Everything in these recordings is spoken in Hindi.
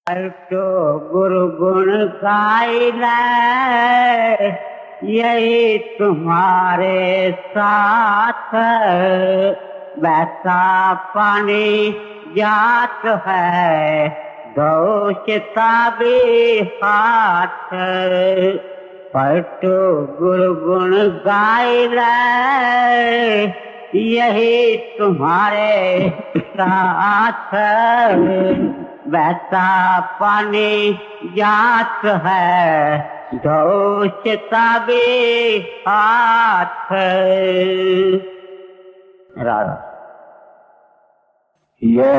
तो गुरु गुण गाइले यही तुम्हारे साथ, वैसा पानी जात है दोषता भी हाथ। पर तो गुरु गुण गाइले यही तुम्हारे साथ, वैसा पानी जात है दोषता भी हाथ। राधा। यह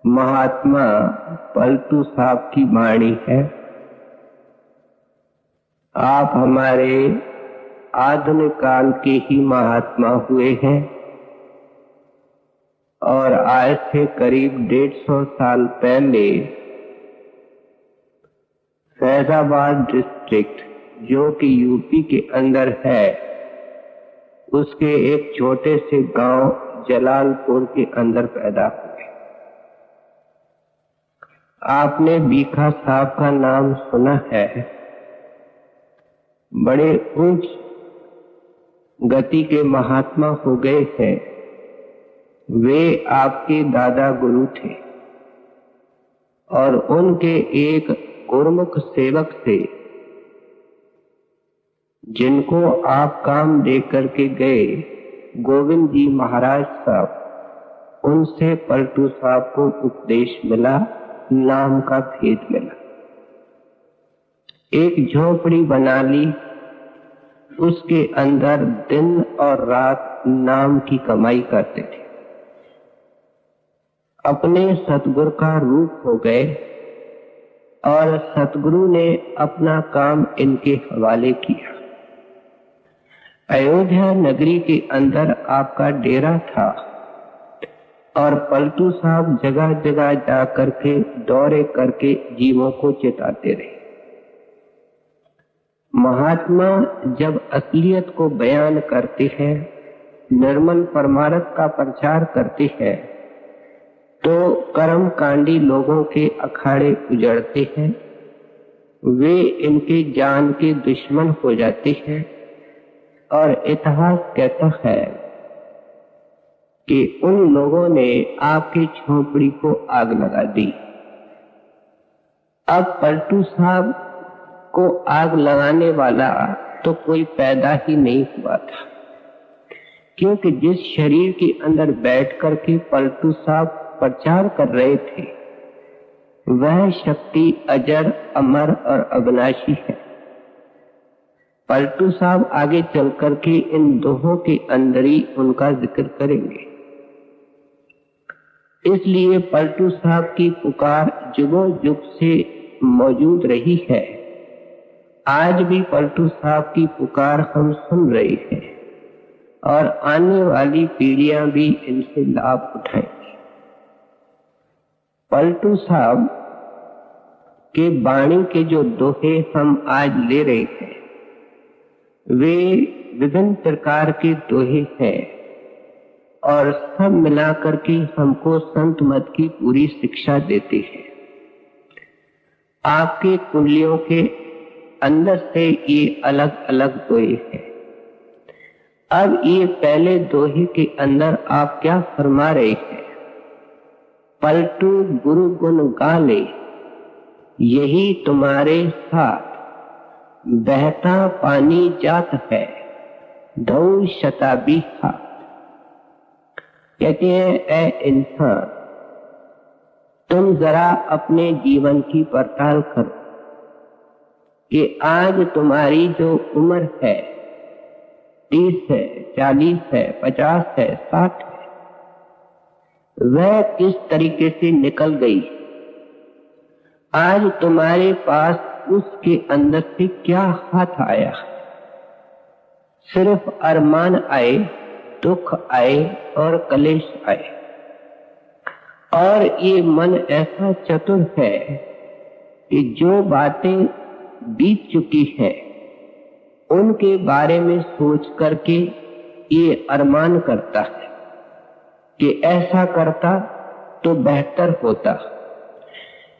महात्मा पलटू साहब की वाणी है। आप हमारे आधुनिक काल के ही महात्मा हुए हैं और आज से करीब 150 साल पहले फैजाबाद डिस्ट्रिक्ट, जो कि यूपी के अंदर है, उसके एक छोटे से गांव जलालपुर के अंदर पैदा हुए। आपने बीखा साहब का नाम सुना है। बड़े उच्च गति के महात्मा हो गए हैं। वे आपके दादा गुरु थे और उनके एक गुरुमुख सेवक थे जिनको आप काम दे करके गए, गोविंद जी महाराज साहब, उनसे पलटू साहब को उपदेश मिला, नाम का भेद मिला। एक झोपड़ी बना ली, उसके अंदर दिन और रात नाम की कमाई करते थे। अपने सतगुरु का रूप हो गए और सतगुरु ने अपना काम इनके हवाले किया। अयोध्या नगरी के अंदर आपका डेरा था और पलटू साहब जगह जगह जा करके दौरे करके जीवों को चेताते रहे। महात्मा जब असलियत को बयान करते हैं, निर्मल परमार्थ का प्रचार करते हैं, तो कर्मकांडी लोगों के अखाड़े उजड़ते हैं। वे इनके जान के दुश्मन हो जाते हैं और इतिहास कहता है कि उन लोगों ने आपकी झोपड़ी को आग लगा दी। अब पलटू साहब को आग लगाने वाला तो कोई पैदा ही नहीं हुआ था, क्योंकि जिस शरीर के अंदर बैठ करके पलटू साहब प्रचार कर रहे थे, वह शक्ति अजर, अमर और अविनाशी है। पलटू साहब आगे चल करके इन दोहों के अंदर ही उनका जिक्र करेंगे। इसलिए पलटू साहब की पुकार जुगों जुग से मौजूद रही है। आज भी पलटू साहब की पुकार हम सुन रहे हैं और आने वाली पीढ़ियां भी इनसे लाभ उठाएंगी। पलटू साहब के वाणी के जो दोहे हम आज ले रहे हैं, वे विभिन्न प्रकार के दोहे हैं और सब मिलाकर के हमको संत मत की पूरी शिक्षा देते हैं। आपके कुंडलियों के अंदर से ये अलग अलग दोहे हैं। अब ये पहले दोहे के अंदर आप क्या फरमा रहे हैं? पलटू गुरु गुण गाले यही तुम्हारे साथ, बहता पानी जात है दो शताबी हाथ। कहते हैं, ऐ इंसान, तुम जरा अपने जीवन की पड़ताल करो कि आज तुम्हारी जो उम्र है, 30 है, 40 है, 50 है, 60 है, वह किस तरीके से निकल गई। आज तुम्हारे पास उसके अंदर से क्या हाथ आया? सिर्फ अरमान आए, दुख आए और कलेश आए। और ये मन ऐसा चतुर है कि जो बातें बीत चुकी है उनके बारे में सोच करके ये अरमान करता है कि ऐसा करता तो बेहतर होता।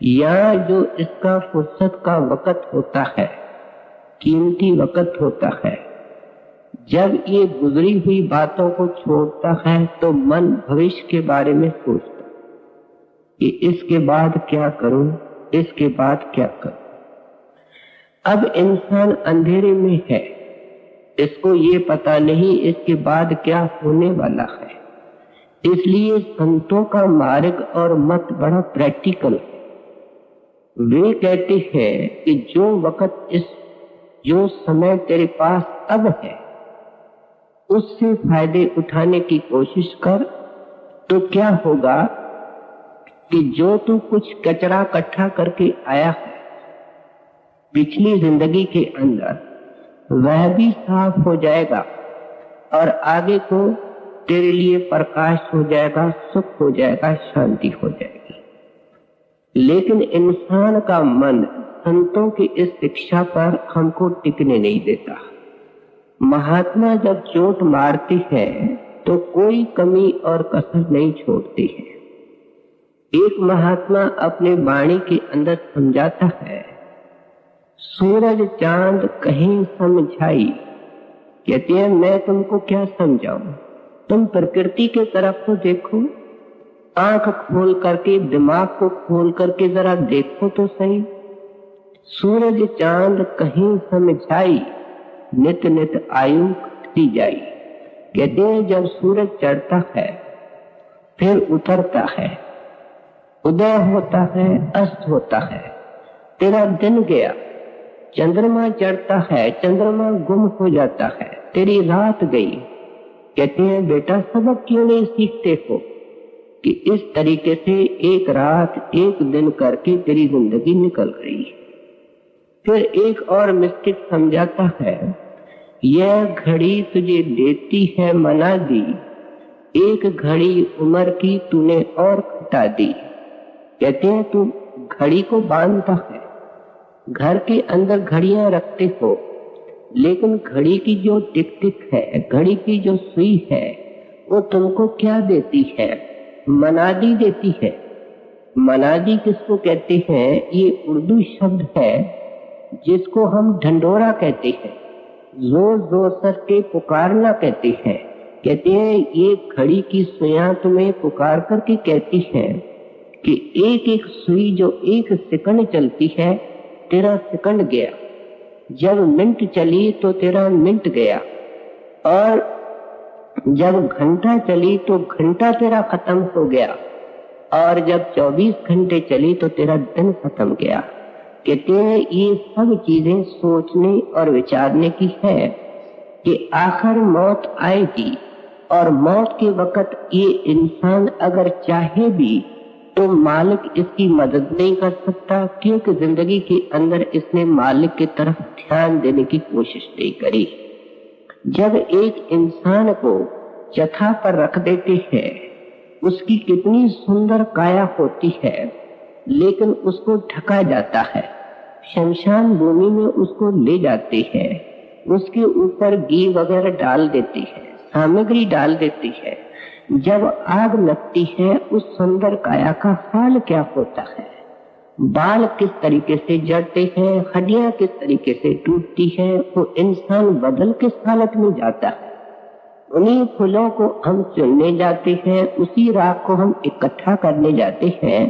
या जो इसका फुर्सत का वक्त होता है, कीमती वक्त होता है, जब ये गुजरी हुई बातों को छोड़ता है तो मन भविष्य के बारे में सोचता कि इसके बाद क्या करूं, इसके बाद क्या करूं। अब इंसान अंधेरे में है, इसको ये पता नहीं इसके बाद क्या होने वाला है। इसलिए संतों का मार्ग और मत बड़ा प्रैक्टिकल है। वे कहते हैं कि जो समय तेरे पास अब है उससे फायदे उठाने की कोशिश कर, तो क्या होगा कि जो तू कुछ कचरा इकट्ठा करके आया है पिछली जिंदगी के अंदर, वह भी साफ हो जाएगा और आगे को तेरे लिए प्रकाश हो जाएगा, सुख हो जाएगा, शांति हो जाएगी। लेकिन इंसान का मन संतों की इस शिक्षा पर हमको टिकने नहीं देता। महात्मा जब चोट मारते हैं तो कोई कमी और कसर नहीं छोड़ते हैं। एक महात्मा अपने वाणी के अंदर समझाता है, सूरज चांद कहीं समझाई। कहते हैं मैं तुमको क्या समझाऊं, तुम प्रकृति के तरफ तो देखो, आंख खोल करके, दिमाग को खोल करके जरा देखो तो सही। सूरज चांद कहीं समझाई, नित नित आयु घटती जाई। कहते हैं जब सूरज चढ़ता है फिर उतरता है, उदय होता है, अस्त होता है, तेरा दिन गया। चंद्रमा चढ़ता है, चंद्रमा गुम हो जाता है, तेरी रात गई। कहते हैं बेटा सबक क्यों नहीं सीखते हो कि इस तरीके से एक रात एक दिन करके तेरी जिंदगी निकल गई। फिर एक और मिस्टिक समझाता है, यह घड़ी तुझे देती है मना दी, एक घड़ी उम्र की तूने और घटा दी। कहते हैं तू घड़ी को बांधता है, घर के अंदर घड़ियां रखते हो, लेकिन घड़ी की जो टिक टिक है, घड़ी की जो सुई है, वो तुमको क्या देती है? मनादी देती है। मनादी किसको कहते हैं? ये उर्दू शब्द है जिसको हम ढंडोरा कहते हैं, जोर जोर से के पुकारना कहते हैं। कहते हैं ये घड़ी की सुइयां तुम्हें पुकार करके कहती हैं कि एक एक सुई जो एक सेकंड चलती है, तेरा सेकंड गया। जब मिनट चली तो तेरा मिनट गया, और जब घंटा चली तो घंटा तेरा खत्म हो गया, और जब 24 घंटे चली तो तेरा दिन खत्म गया। कहते हैं ये सब चीजें सोचने और विचारने की है कि आखिर मौत आएगी, और मौत के वक्त ये इंसान अगर चाहे भी तो मालिक इसकी मदद नहीं कर सकता, क्योंकि जिंदगी के अंदर इसने मालिक की तरफ ध्यान देने की कोशिश नहीं करी। जब एक इंसान को चथा पर रख देते हैं, उसकी कितनी सुंदर काया होती है, लेकिन उसको ढका जाता है। शमशान भूमि में उसको ले जाते हैं, उसके ऊपर घी वगैरह डाल देती है, सामग्री डाल देती है। जब आग लगती है, उस सुंदर काया का हाल क्या होता है? बाल किस तरीके से जड़ते हैं, हड्डियां किस तरीके से टूटती है, वो इंसान बदल किस हालत में जाता है। उन्हीं फूलों को हम चुनने जाते हैं, उसी राख को हम इकट्ठा करने जाते हैं,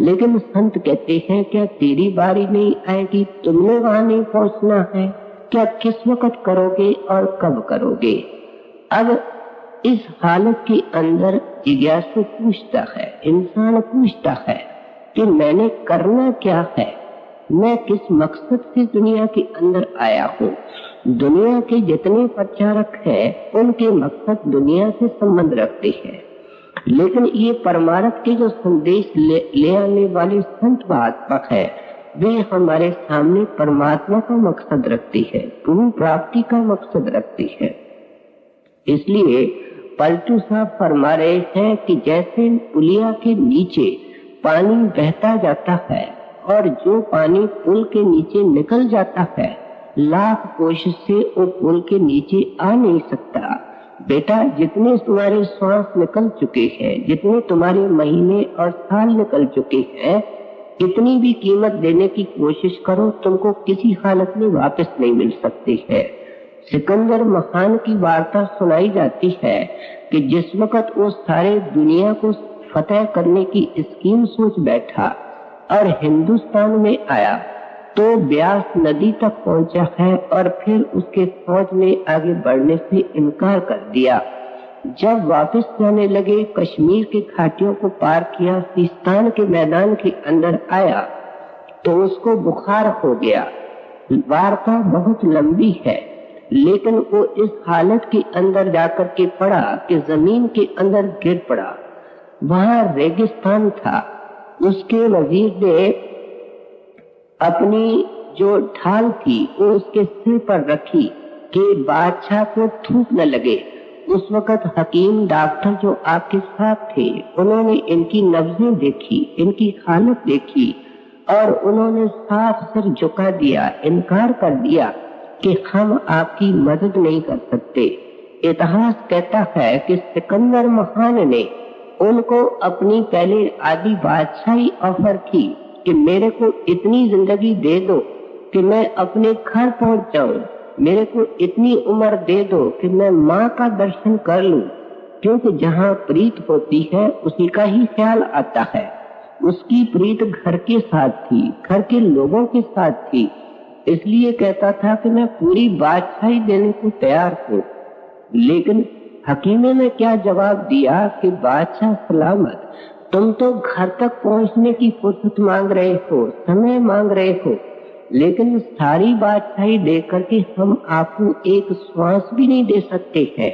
लेकिन संत कहते हैं क्या तेरी बारी नहीं आएगी? तुमने वहां नहीं पहुंचना है क्या? किस वक्त करोगे और कब करोगे? अब इस हालत के अंदर जिज्ञासु पूछता है, इंसान पूछता है कि मैंने करना क्या है, मैं किस मकसद से दुनिया के अंदर आया हूँ। दुनिया के जितने प्रचारक हैं, उनके मकसद दुनिया से संबंध रखते हैं, लेकिन ये परमार्थ के जो संदेश ले आने वाले संत महात्मा है, वे हमारे सामने परमात्मा का मकसद रखती है, पूर्ण प्राप्ति का मकसद रखती है। इसलिए पलटू साहब फरमा रहे हैं कि जैसे पुलिया के नीचे पानी बहता जाता है, और जो पानी पुल के नीचे निकल जाता है, लाख कोशिश से वो पुल के नीचे आ नहीं सकता। बेटा, जितने तुम्हारे श्वास निकल चुके हैं, जितने तुम्हारे महीने और साल निकल चुके हैं, कितनी भी कीमत देने की कोशिश करो तुमको किसी हालत में वापस नहीं मिल सकती है। सिकंदर महान की वार्ता सुनाई जाती है कि जिस वक्त वो सारे दुनिया को फतेह करने की स्कीम सोच बैठा और हिंदुस्तान में आया तो ब्यास नदी तक पहुंचा है और फिर उसके फौज ने आगे बढ़ने से इनकार कर दिया। जब वापस जाने लगे, कश्मीर के घाटियों को पार किया, सिस्तान के मैदान के अंदर आया तो उसको बुखार हो गया। वार्ता बहुत लंबी है, लेकिन वो इस हालत के अंदर जाकर के पड़ा कि जमीन के अंदर गिर पड़ा। वहां रेगिस्तान था। उसके वजीर ने अपनी जो ढाल थी वो उसके सिर पर रखी कि बादशाह को थूक न लगे। उस वक्त हकीम डॉक्टर जो आपके साथ थे उन्होंने इनकी नब्जें देखी, इनकी हालत देखी और उन्होंने साफ सिर झुका दिया, इनकार कर दिया कि हम आपकी मदद नहीं कर सकते। इतिहास कहता है कि सिकंदर महान ने उनको अपनी पहले आदि बादशाही ऑफर की कि मेरे को इतनी जिंदगी दे दो कि मैं अपने घर पहुंच जाऊं, मेरे को इतनी उम्र दे दो कि मैं माँ का दर्शन कर लूं, क्योंकि जहाँ प्रीत होती है उसी का ही ख्याल आता है। उसकी प्रीत घर के साथ थी, घर के लोगों के साथ थी, इसलिए कहता था कि मैं पूरी बादशाही देने को तैयार हूँ। लेकिन हकीमे ने क्या जवाब दिया कि बादशाह सलामत, तुम तो घर तक पहुँचने की फुर्सत मांग रहे हो, समय मांग रहे हो, लेकिन सारी बादशाही देकर के हम आपको एक श्वास भी नहीं दे सकते हैं।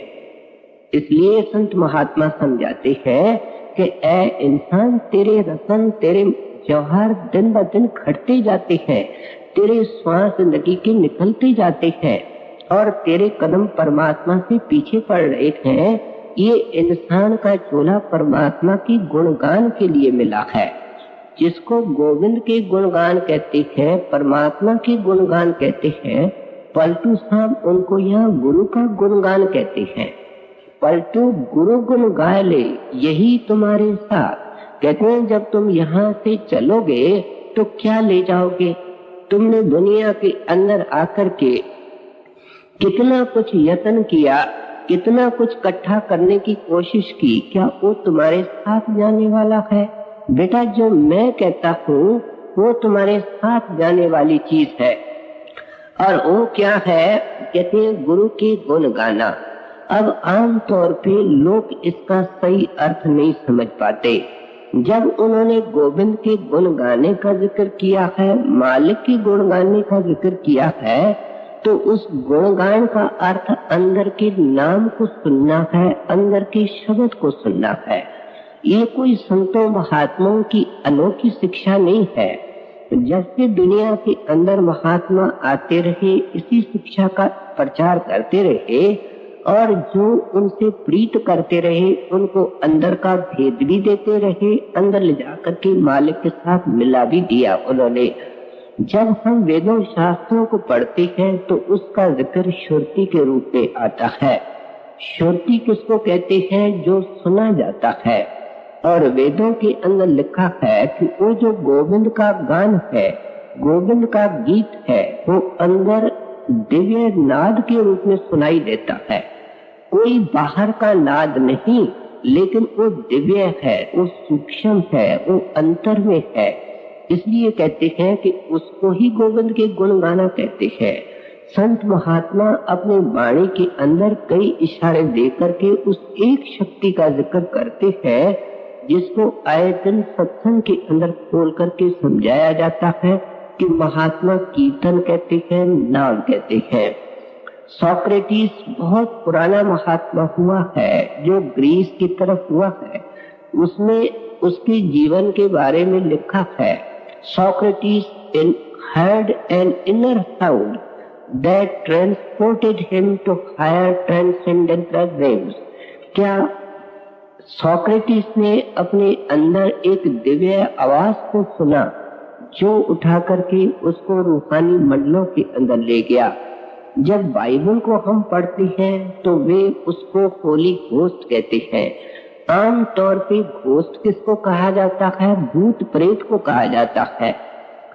इसलिए संत महात्मा समझाते हैं कि ऐ इंसान, तेरे रतन, तेरे जौहर दिन ब दिन घटते जाते हैं, तेरे श्वास जिंदगी के निकलते जाते हैं और तेरे कदम परमात्मा से पीछे पड़ रहे हैं। ये इंसान का चोला परमात्मा की गुणगान के लिए मिला है। जिसको गोविंद के गुणगान कहते हैं, परमात्मा के गुणगान कहते हैं, पलटू साहब उनको यहाँ गुरु का गुणगान कहते हैं। पलटू गुरु गुण गाय ले, यही तुम्हारे साथ। कहते हैं जब तुम यहाँ से चलोगे तो क्या ले जाओगे? तुमने दुनिया के अंदर आकर के कितना कुछ यत्न किया, कितना कुछ इकट्ठा करने की कोशिश की, क्या वो तुम्हारे साथ जाने वाला है? बेटा, जो मैं कहता हूँ वो तुम्हारे साथ जाने वाली चीज है। और वो क्या है? कहते हैं गुरु के गुण गाना। अब आम तौर पे लोग इसका सही अर्थ नहीं समझ पाते। जब उन्होंने गोविंद के गुण गाने का जिक्र किया है, मालिक के गुण गाने का जिक्र किया है, तो उस गुणगान का अर्थ अंदर के नाम को सुनना है, अंदर के शब्द को सुनना है। ये कोई संतों महात्माओं की अनोखी शिक्षा नहीं है। जब से दुनिया के अंदर महात्मा आते रहे, इसी शिक्षा का प्रचार करते रहे और जो उनसे प्रीत करते रहे उनको अंदर का भेद भी देते रहे, अंदर ले जाकर के मालिक के साथ मिला भी दिया उन्होंने। जब हम वेदों शास्त्रों को पढ़ते हैं तो उसका जिक्र श्रुति के रूप में आता है। श्रुति किसको कहते हैं? जो सुना जाता है। और वेदों के अंदर लिखा है कि वो जो गोविंद का गान है, गोविंद का गीत है, वो अंदर दिव्य नाद के रूप में सुनाई देता है। कोई बाहर का नाद नहीं, लेकिन वो दिव्य है, वो सूक्ष्म है, वो अंतर में है। इसलिए कहते हैं कि उसको ही गोविंद के गुण गाना कहते हैं। संत महात्मा अपने वाणी के अंदर कई इशारे देकर के उस एक शक्ति का जिक्र करते हैं जिसको आए दिन सत्संग के अंदर खोल करके समझाया जाता है कि महात्मा कीर्तन कहते हैं, नाम कहते हैं। सोक्रेटिस बहुत पुराना महात्मा हुआ है जो ग्रीस की तरफ हुआ है। उसमें उसके जीवन के बारे में लिखा है, Socrates had an inner sound that transported him to higher transcendental realms। क्या सोक्रेटिस ने अपने अंदर एक दिव्य आवाज को सुना जो उठा करके उसको रूहानी मंडलों के अंदर ले गया। जब बाइबल को हम पढ़ते हैं तो वे उसको होली घोस्ट कहते हैं। आम तौर पे घोस्ट किसको कहा जाता है? भूत प्रेत को कहा जाता है।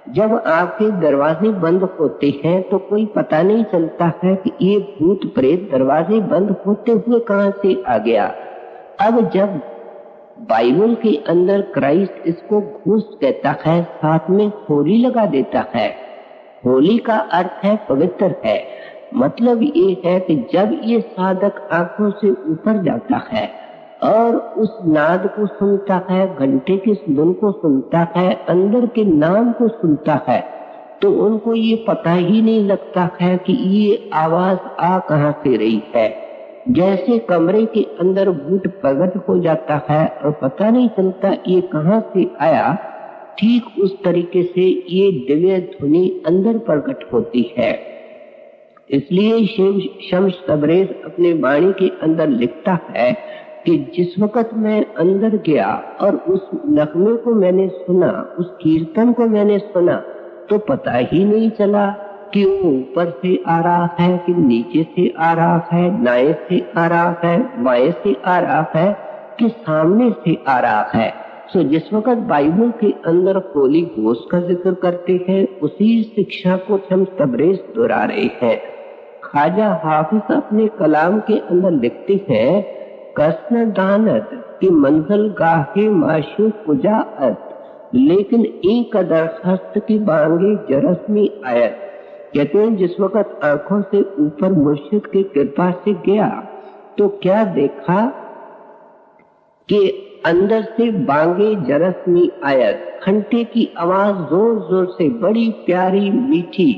जब आपके दरवाजे बंद होते हैं तो कोई पता नहीं चलता है कि ये भूत प्रेत दरवाजे बंद होते हुए कहां से आ गया। अब जब बाइबल के अंदर क्राइस्ट इसको घोस्ट कहता है, साथ में होली लगा देता है। होली का अर्थ है पवित्र है। मतलब ये है कि जब ये साधक आंखों से ऊपर जाता है और उस नाद को सुनता है, घंटे की धुन को सुनता है, अंदर के नाम को सुनता है, तो उनको ये पता ही नहीं लगता है कि ये आवाज आ कहां से रही है। जैसे कमरे के अंदर भूत प्रकट हो जाता है और पता नहीं चलता ये कहां से आया, ठीक उस तरीके से ये दिव्य ध्वनि अंदर प्रकट होती है। इसलिए शम्स तबरेज अपने वाणी के अंदर लिखता है कि जिस वक्त मैं अंदर गया और उस नगमे को मैंने सुना, उस कीर्तन को मैंने सुना, तो पता ही नहीं चला कि वो ऊपर से आ रहा है कि नीचे से आ रहा है, दाएं से आ रहा है, बाएं से आ रहा है कि सामने से आ रहा है। सो जिस वक्त बाइबल के अंदर होली घोस्ट का जिक्र करते हैं, उसी शिक्षा को शम्स तबरेज दोहरा रहे हैं। ख्वाजा हाफिज अपने कलाम के अंदर लिखते हैं, कसन दानत की मंजिल गाहे माशूक कुजाअत, लेकिन एक कदर हस्त की बांगे जरस्मी आयत। कहते हैं जिस वक्त आंखों से ऊपर मुर्शिद की कृपा से गया तो क्या देखा कि अंदर से बांगे जरस्मी आयत, घंटे की आवाज जोर जोर से बड़ी प्यारी मीठी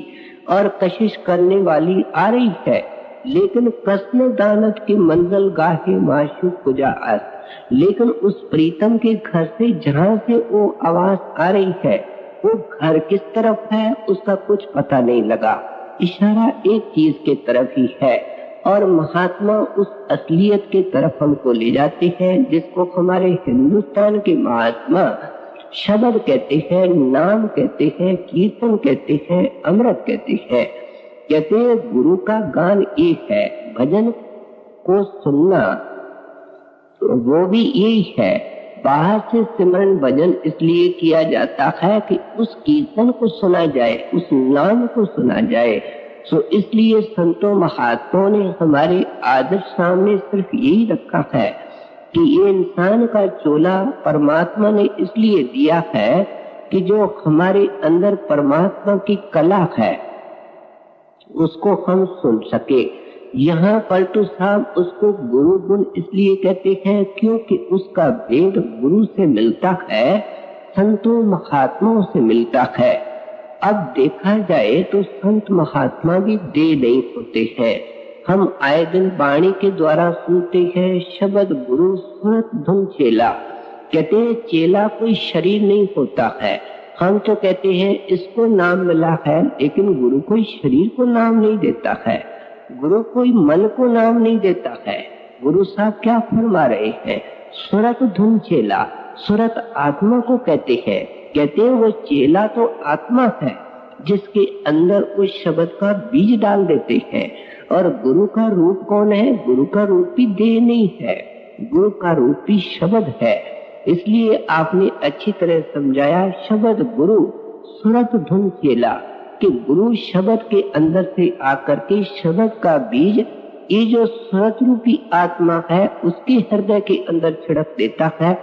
और कशिश करने वाली आ रही है। लेकिन कसम दानत की मंजिल गाहे माशूक कुजाअत, लेकिन उस प्रीतम के घर से जहां से वो आवाज आ रही है, वो घर किस तरफ है उसका कुछ पता नहीं लगा। इशारा एक चीज के तरफ ही है और महात्मा उस असलियत के तरफ हमको ले जाते हैं जिसको हमारे हिंदुस्तान के महात्मा शब्द कहते हैं, नाम कहते हैं, कीर्तन कहते हैं, अमृत कहते हैं। कहते हैं गुरु का गान एक है, भजन को सुनना वो भी यही है। बाहर से सिमरन भजन इसलिए किया जाता है कि उस कीर्तन को सुना जाए, उस नाम को सुना जाए। सो इसलिए संतों महात्माओं ने हमारे आदर्श सामने सिर्फ यही रखा है कि ये इंसान का चोला परमात्मा ने इसलिए दिया है कि जो हमारे अंदर परमात्मा की कला है उसको हम सुन सके। यहाँ पलटू साहब उसको गुरु गुण इसलिए कहते हैं क्योंकि उसका भेद गुरु से मिलता है, संतों महात्माओं से मिलता है। अब देखा जाए तो संत महात्मा भी देह नहीं होते हैं। हम आए दिन वाणी के द्वारा सुनते हैं शब्द गुरु सुरत धुन चेला। कहते हैं चेला कोई शरीर नहीं होता है। हम तो कहते हैं इसको नाम मिला है, लेकिन गुरु कोई शरीर को नाम नहीं देता है, गुरु कोई मन को नाम नहीं देता है। गुरु साहब क्या फरमा रहे हैं? सुरत धुन चेला, सुरत आत्मा को कहते हैं। कहते हैं वो चेला तो आत्मा है जिसके अंदर उस शब्द का बीज डाल देते हैं। और गुरु का रूप कौन है? गुरु का रूप भी देह नहीं है, गुरु का रूप भी शब्द है। इसलिए आपने अच्छी तरह समझाया शब्द गुरु सुरत धुन चेला कि गुरु शब्द के अंदर से आकर के शब्द का बीज ये जो सुरत रूपी आत्मा है उसके हृदय के अंदर छिड़क देता है,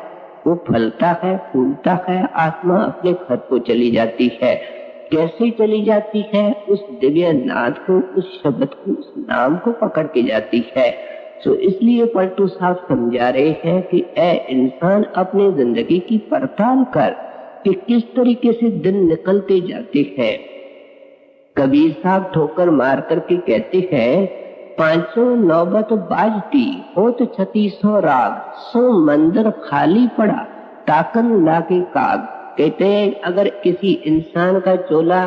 वो फलता है, फूलता है, आत्मा अपने घर को चली जाती है। कैसे चली जाती है? उस दिव्य नाद को, उस शब्द को, उस नाम को पकड़ के जाती है। तो इसलिए पलटू साहब समझा रहे हैं कि ऐ इंसान अपने जिंदगी की पड़ताल कर कि किस तरीके से दिन निकलते जाते हैं। कबीर साहब ठोकर मार करके कहते हैं, 500 नौबत बाजती होत 3600 राग, सो मंदिर खाली पड़ा ताकन लाके काग। कहते हैं अगर किसी इंसान का चोला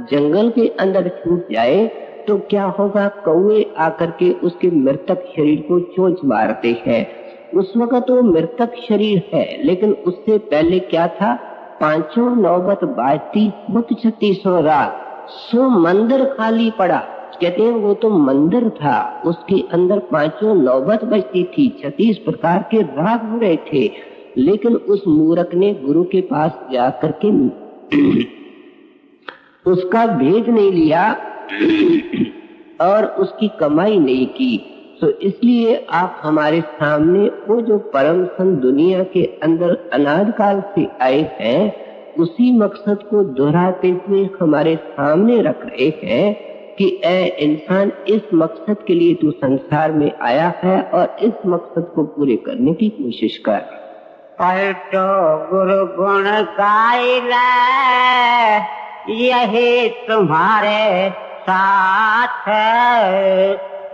जंगल के अंदर छूट जाए तो क्या होगा? कौवे आकर के उसके मृतक शरीर को चोंच मारते हैं। उस वक्त वो मृतक शरीर है, लेकिन उससे पहले क्या था? 500 नौबत बाजती होत 3600 राग, सो मंदिर खाली पड़ा। कहते हैं वो तो मंदिर था, उसके अंदर पांचों नौबत बजती थी, 36 प्रकार के राग हो रहे थे, लेकिन उस मूर्ख ने गुरु के पास जाकर के उसका भेद नहीं लिया और उसकी कमाई नहीं की। तो इसलिए आप हमारे सामने वो जो परम संत दुनिया के अंदर अनादि काल से आए हैं, उसी मकसद को दोहराते हुए हमारे सामने रख रहे हैं कि ऐ इंसान, इस मकसद के लिए तू संसार में आया है और इस मकसद को पूरे करने की कोशिश कर। पलटो गुरु गुण गाई ले, यही तुम्हारे साथ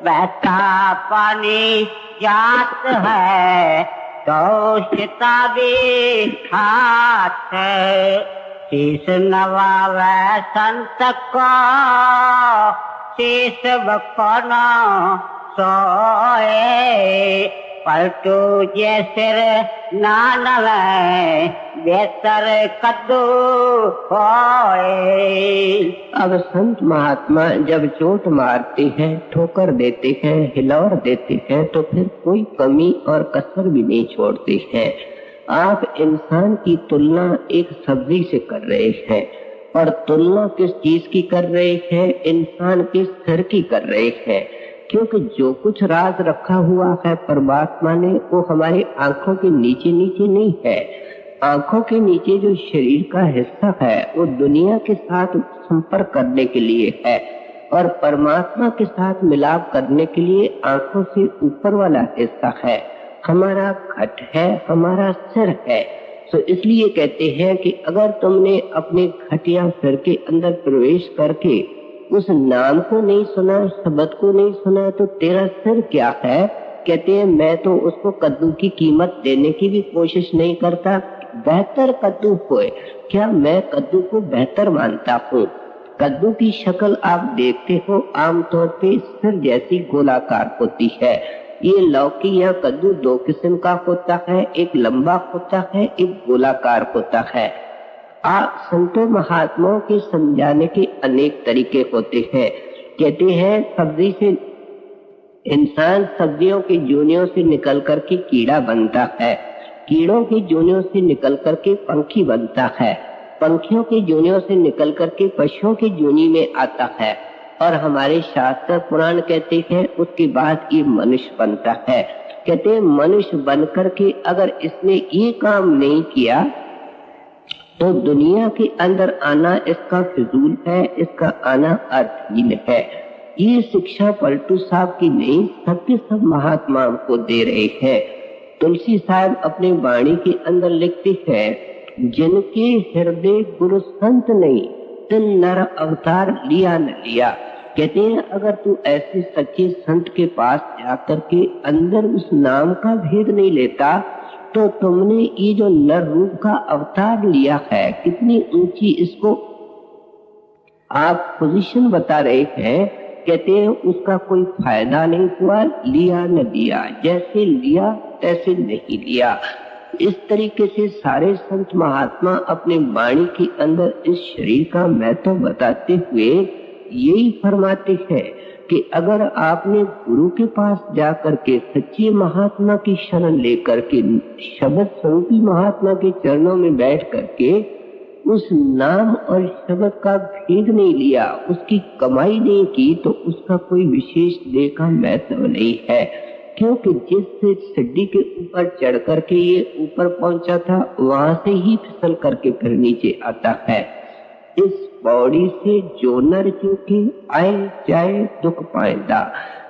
बहता पानी जात है, दोषता भी हाथ शीश नवावे संत को, शीश बकोनो सोए, पलटू जे सिर नानवे बेहतर कद्दू होए। अब संत महात्मा जब चोट मारते हैं, ठोकर देते हैं, हिलौर देते हैं, तो फिर कोई कमी और कसर भी नहीं छोड़ते हैं। आप इंसान की तुलना एक सब्जी से कर रहे हैं, और तुलना किस चीज की कर रहे हैं? इंसान के सिर की कर रहे हैं, क्योंकि जो कुछ राज रखा हुआ है परमात्मा ने, वो हमारे आंखों के नीचे नीचे नहीं है। आंखों के नीचे जो शरीर का हिस्सा है वो दुनिया के साथ संपर्क करने के लिए है, और परमात्मा के साथ मिलाप करने के लिए आंखों से ऊपर वाला हिस्सा है, हमारा घट है, हमारा सिर है। तो इसलिए कहते हैं कि अगर तुमने अपने घटिया सिर के अंदर प्रवेश करके उस नाम को नहीं सुना, शब्द को नहीं सुना, तो तेरा सिर क्या है? कहते हैं मैं तो उसको कद्दू की कीमत देने की भी कोशिश नहीं करता। बेहतर कद्दू होए, क्या मैं कद्दू को बेहतर मानता हूँ? कद्दू की शक्ल आप देखते हो आमतौर पे सिर जैसी गोलाकार होती है। ये लौकी या कद्दू दो किस्म का होता है, एक लंबा होता है, एक गोलाकार होता है। संतों महात्माओं के समझाने के अनेक तरीके होते हैं। कहते हैं सब्जी से इंसान, सब्जियों की जूनियों से निकल करके कीड़ा बनता है, कीड़ों की जूनियों से निकल करके पंखी बनता है, पंखियों की जूनियों से निकल करके पशुओं की जूनी में आता है, और हमारे शास्त्र पुराण कहते हैं उसके बाद ये मनुष्य बनता है। कहते हैं मनुष्य बनकर के अगर इसने ये काम नहीं किया तो दुनिया के अंदर आना इसका फिजूल है, इसका आना अर्थहीन है। ये शिक्षा पलटू साहब की नहीं, सबके सब महात्माओं को दे रहे हैं। तुलसी साहब अपने वाणी के अंदर लिखते हैं, जिनके हृदय गुरु संत नहीं, तिन नर अवतार लिया न लिया। कहते हैं अगर तू ऐसे सच्चे संत के पास जाकर के अंदर उस नाम का भेद नहीं लेता, तो तुमने ये जो नर रूप का अवतार लिया है, कितनी ऊंची इसको आप पोजीशन बता रहे हैं। कहते हैं उसका कोई फायदा नहीं हुआ, लिया न लिया, जैसे लिया तैसे नहीं लिया। इस तरीके से सारे संत महात्मा अपने वाणी के अंदर इस शरीर का महत्व बताते हुए यही फरमाते हैं कि अगर आपने गुरु के पास जाकर के सच्चे महात्मा की शरण लेकर के शब्द स्वरूपी महात्मा के चरणों में बैठ करके उस नाम और शब्द का भेद नहीं लिया, उसकी कमाई नहीं की, तो उसका कोई विशेष देह का महत्व नहीं है। क्योंकि जिस सिड्डी के ऊपर चढ़ करके ये ऊपर पहुंचा था, वहां से ही फिसल करके फिर नीचे आता है। इस पौड़ी से जो नर चूके आए जाए दुख पाएंदा।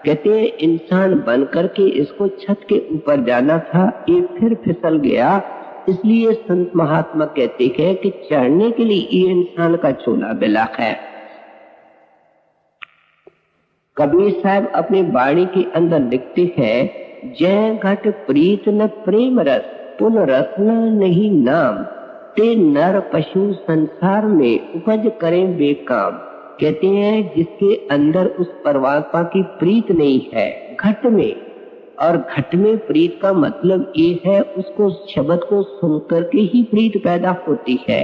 कहते हैं इंसान बन करके इसको छत के ऊपर जाना था, ये फिर फिसल गया। इसलिए संत महात्मा कहते हैं कि चढ़ने के लिए ये इंसान का चोला बिला है। कबीर साहब अपने वाणी के अंदर लिखते हैं, जय घट प्रीत न प्रेम रस, पुन रसना नहीं नाम, ते नर पशु संसार में उपज करें बेकाम। कहते हैं जिसके अंदर उस परमात्मा की प्रीत नहीं है घट में, और घट में प्रीत का मतलब ये है उसको शब्द को सुन करके ही प्रीत पैदा होती है।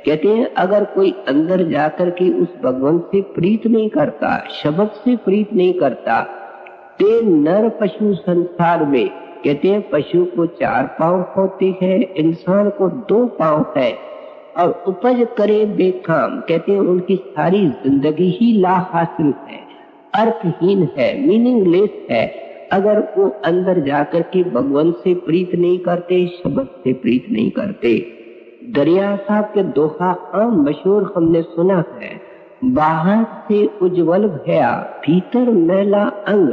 कहते हैं अगर कोई अंदर जाकर के उस भगवान से प्रीत नहीं करता, शब्द से प्रीत नहीं करता, ते नर पशु संसार में, कहते हैं पशु को 4 पांव होते हैं, इंसान को 2 पांव है, और उपज करे बेकाम, कहते हैं उनकी सारी जिंदगी ही ला हासिल है, अर्थहीन है, मीनिंगलेस है, अगर वो अंदर जाकर के भगवान से प्रीत नहीं करते, शब्द से प्रीत नहीं करते। दरिया साहब के दोहा आम मशहूर हमने सुना है, बाहर से उज्जवल भया भीतर मैला अंग,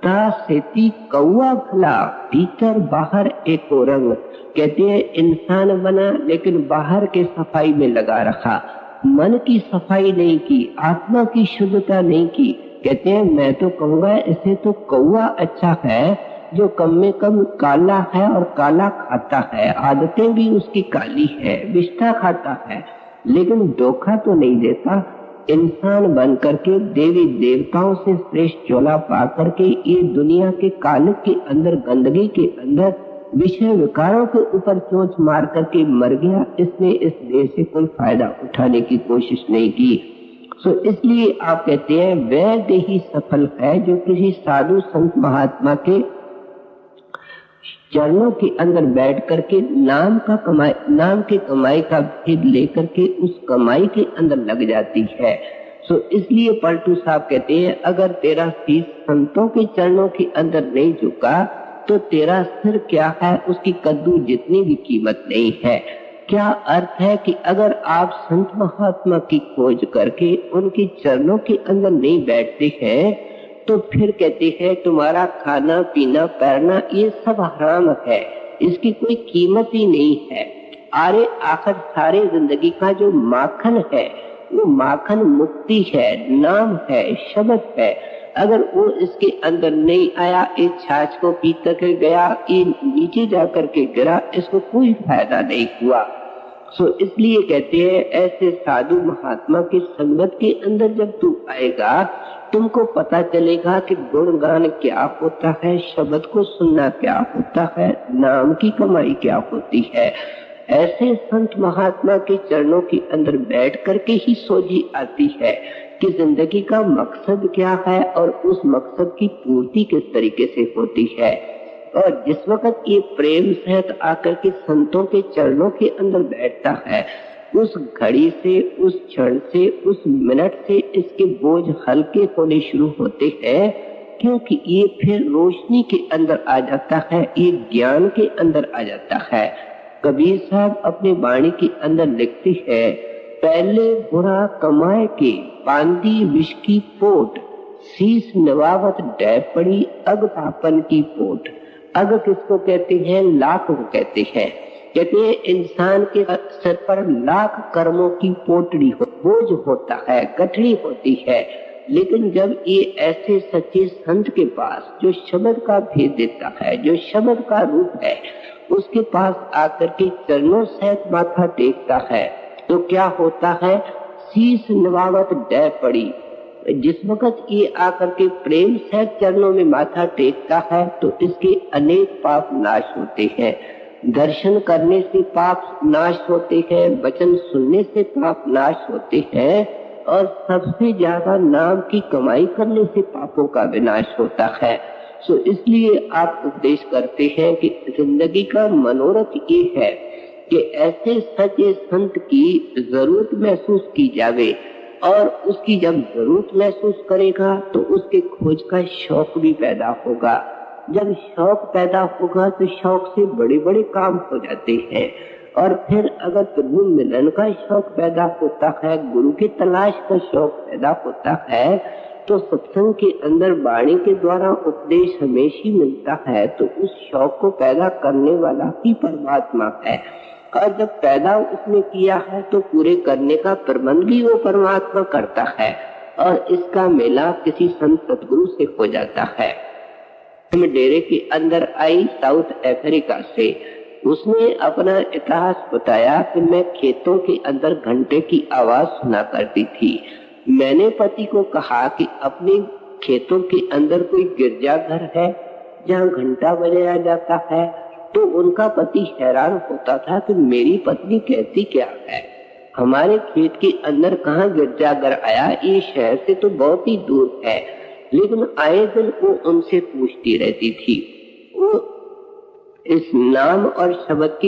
ता सेती कौआ भला भीतर बाहर एको रंग। कहते हैं इंसान बना लेकिन बाहर के सफाई में लगा रखा, मन की सफाई नहीं की, आत्मा की शुद्धता नहीं की। कहते हैं मैं तो कहूंगा इसे तो कौआ अच्छा है जो कम में कम काला है और काला खाता है, आदतें भी उसकी काली है, विष्ठा खाता है, लेकिन धोखा तो नहीं देता। इंसान बन करके देवी देवताओं से श्रेष्ठ चोला पा करके ये दुनिया के काल के अंदर, गंदगी के अंदर, विषय विकारों के ऊपर चोंच मार करके मर गया। इसने इस देह से कोई फायदा उठाने की कोशिश नहीं की। सो इसलिए आप कहते हैं वह देही सफल है जो किसी साधु संत महात्मा के चरणों के अंदर बैठ करके नाम के कमाई का भेद लेकर के उस कमाई के अंदर लग जाती है। सो इसलिए पलटू साहब कहते हैं अगर तेरा शीश संतों के चरणों के अंदर नहीं झुका तो तेरा सिर क्या है, उसकी कद्दू जितनी भी कीमत नहीं है। क्या अर्थ है कि अगर आप संत महात्मा की खोज करके उनके चरणों के अंदर नहीं बैठते हैं तो फिर कहते हैं तुम्हारा खाना पीना पैरना ये सब हराम है, इसकी कोई कीमत ही नहीं है। अरे आखिर सारे जिंदगी का जो माखन है वो माखन मुक्ति है, नाम है, शब्द है। अगर वो इसके अंदर नहीं आया, एक छाछ को पी तक गया, ये नीचे जाकर के गिरा, इसको कोई फायदा नहीं हुआ। सो इसलिए कहते हैं ऐसे साधु महात्मा की संगत के अंदर जब तू आएगा तुमको पता चलेगा कि गुणगान क्या होता है, शब्द को सुनना क्या होता है, नाम की कमाई क्या होती है। ऐसे संत महात्मा के चरणों के अंदर बैठ करके ही सोझी आती है कि जिंदगी का मकसद क्या है और उस मकसद की पूर्ति किस तरीके से होती है। और जिस वक्त ये प्रेम सहित आकर के संतों के चरणों के अंदर बैठता है, उस घड़ी से, उस क्षण से, उस मिनट से इसके बोझ हल्के होने शुरू होते हैं, क्योंकि ये फिर रोशनी के अंदर आ जाता है, ये ज्ञान के अंदर आ जाता है। कबीर साहब अपनी वाणी के अंदर लिखते हैं, पहले बुरा कमाए के बांधी विष की पोट, शीश नवावत डै पड़ी अग पापन की पोट। अग किसको कहते हैं? लाख को कहते हैं। कहते हैं इंसान के सर पर लाख कर्मों की पोटड़ी हो, बोझ होता है, गठरी होती है, लेकिन जब ये ऐसे सच्चे संत के पास जो शब्द का भेद देता है, जो शब्द का रूप है, उसके पास आकर के चरणों सहित माथा टेकता है तो क्या होता है? शीश नवावत डै पड़ी। जिस वक्त ये आकर के प्रेम से चरणों में माथा टेकता है तो इसके अनेक पाप नाश होते हैं। दर्शन करने से पाप नाश होते हैं, वचन सुनने से पाप नाश होते हैं, और सबसे ज्यादा नाम की कमाई करने से पापों का विनाश होता है। सो इसलिए आप उपदेश करते हैं कि जिंदगी का मनोरथ ये है कि ऐसे सच्चे संत की जरूरत महसूस की जावे, और उसकी जब जरूरत महसूस करेगा तो उसके खोज का शौक भी पैदा होगा। जब शौक पैदा होगा तो शौक से बड़े बड़े काम हो जाते हैं, और फिर अगर प्रभु मिलन का शौक पैदा होता है, गुरु की तलाश का शौक पैदा होता है, तो सत्संग के अंदर वाणी के द्वारा उपदेश हमेशा मिलता है, तो उस शौक को पैदा करने वाला ही परमात्मा है। और जब पैदा उसने किया है तो पूरे करने का प्रबंध भी वो परमात्मा करता है, और इसका मेला किसी संत सतगुरु से हो जाता है। मैं डेरे के अंदर आई साउथ अफ्रीका से, उसने अपना इतिहास बताया कि मैं खेतों के अंदर घंटे की आवाज सुना करती थी। मैंने पति को कहा कि अपने खेतों के अंदर कोई गिरजाघर है जहाँ घंटा बजाया जाता है, तो उनका पति हैरान होता था कि मेरी पत्नी कहती क्या है। हमारे खेत के अंदर कहाँ गिरजाघर आया, ये शहर से तो बहुत ही दूर है, लेकिन आए दिन वो उनसे पूछती रहती थी। वो इस नाम और शब्द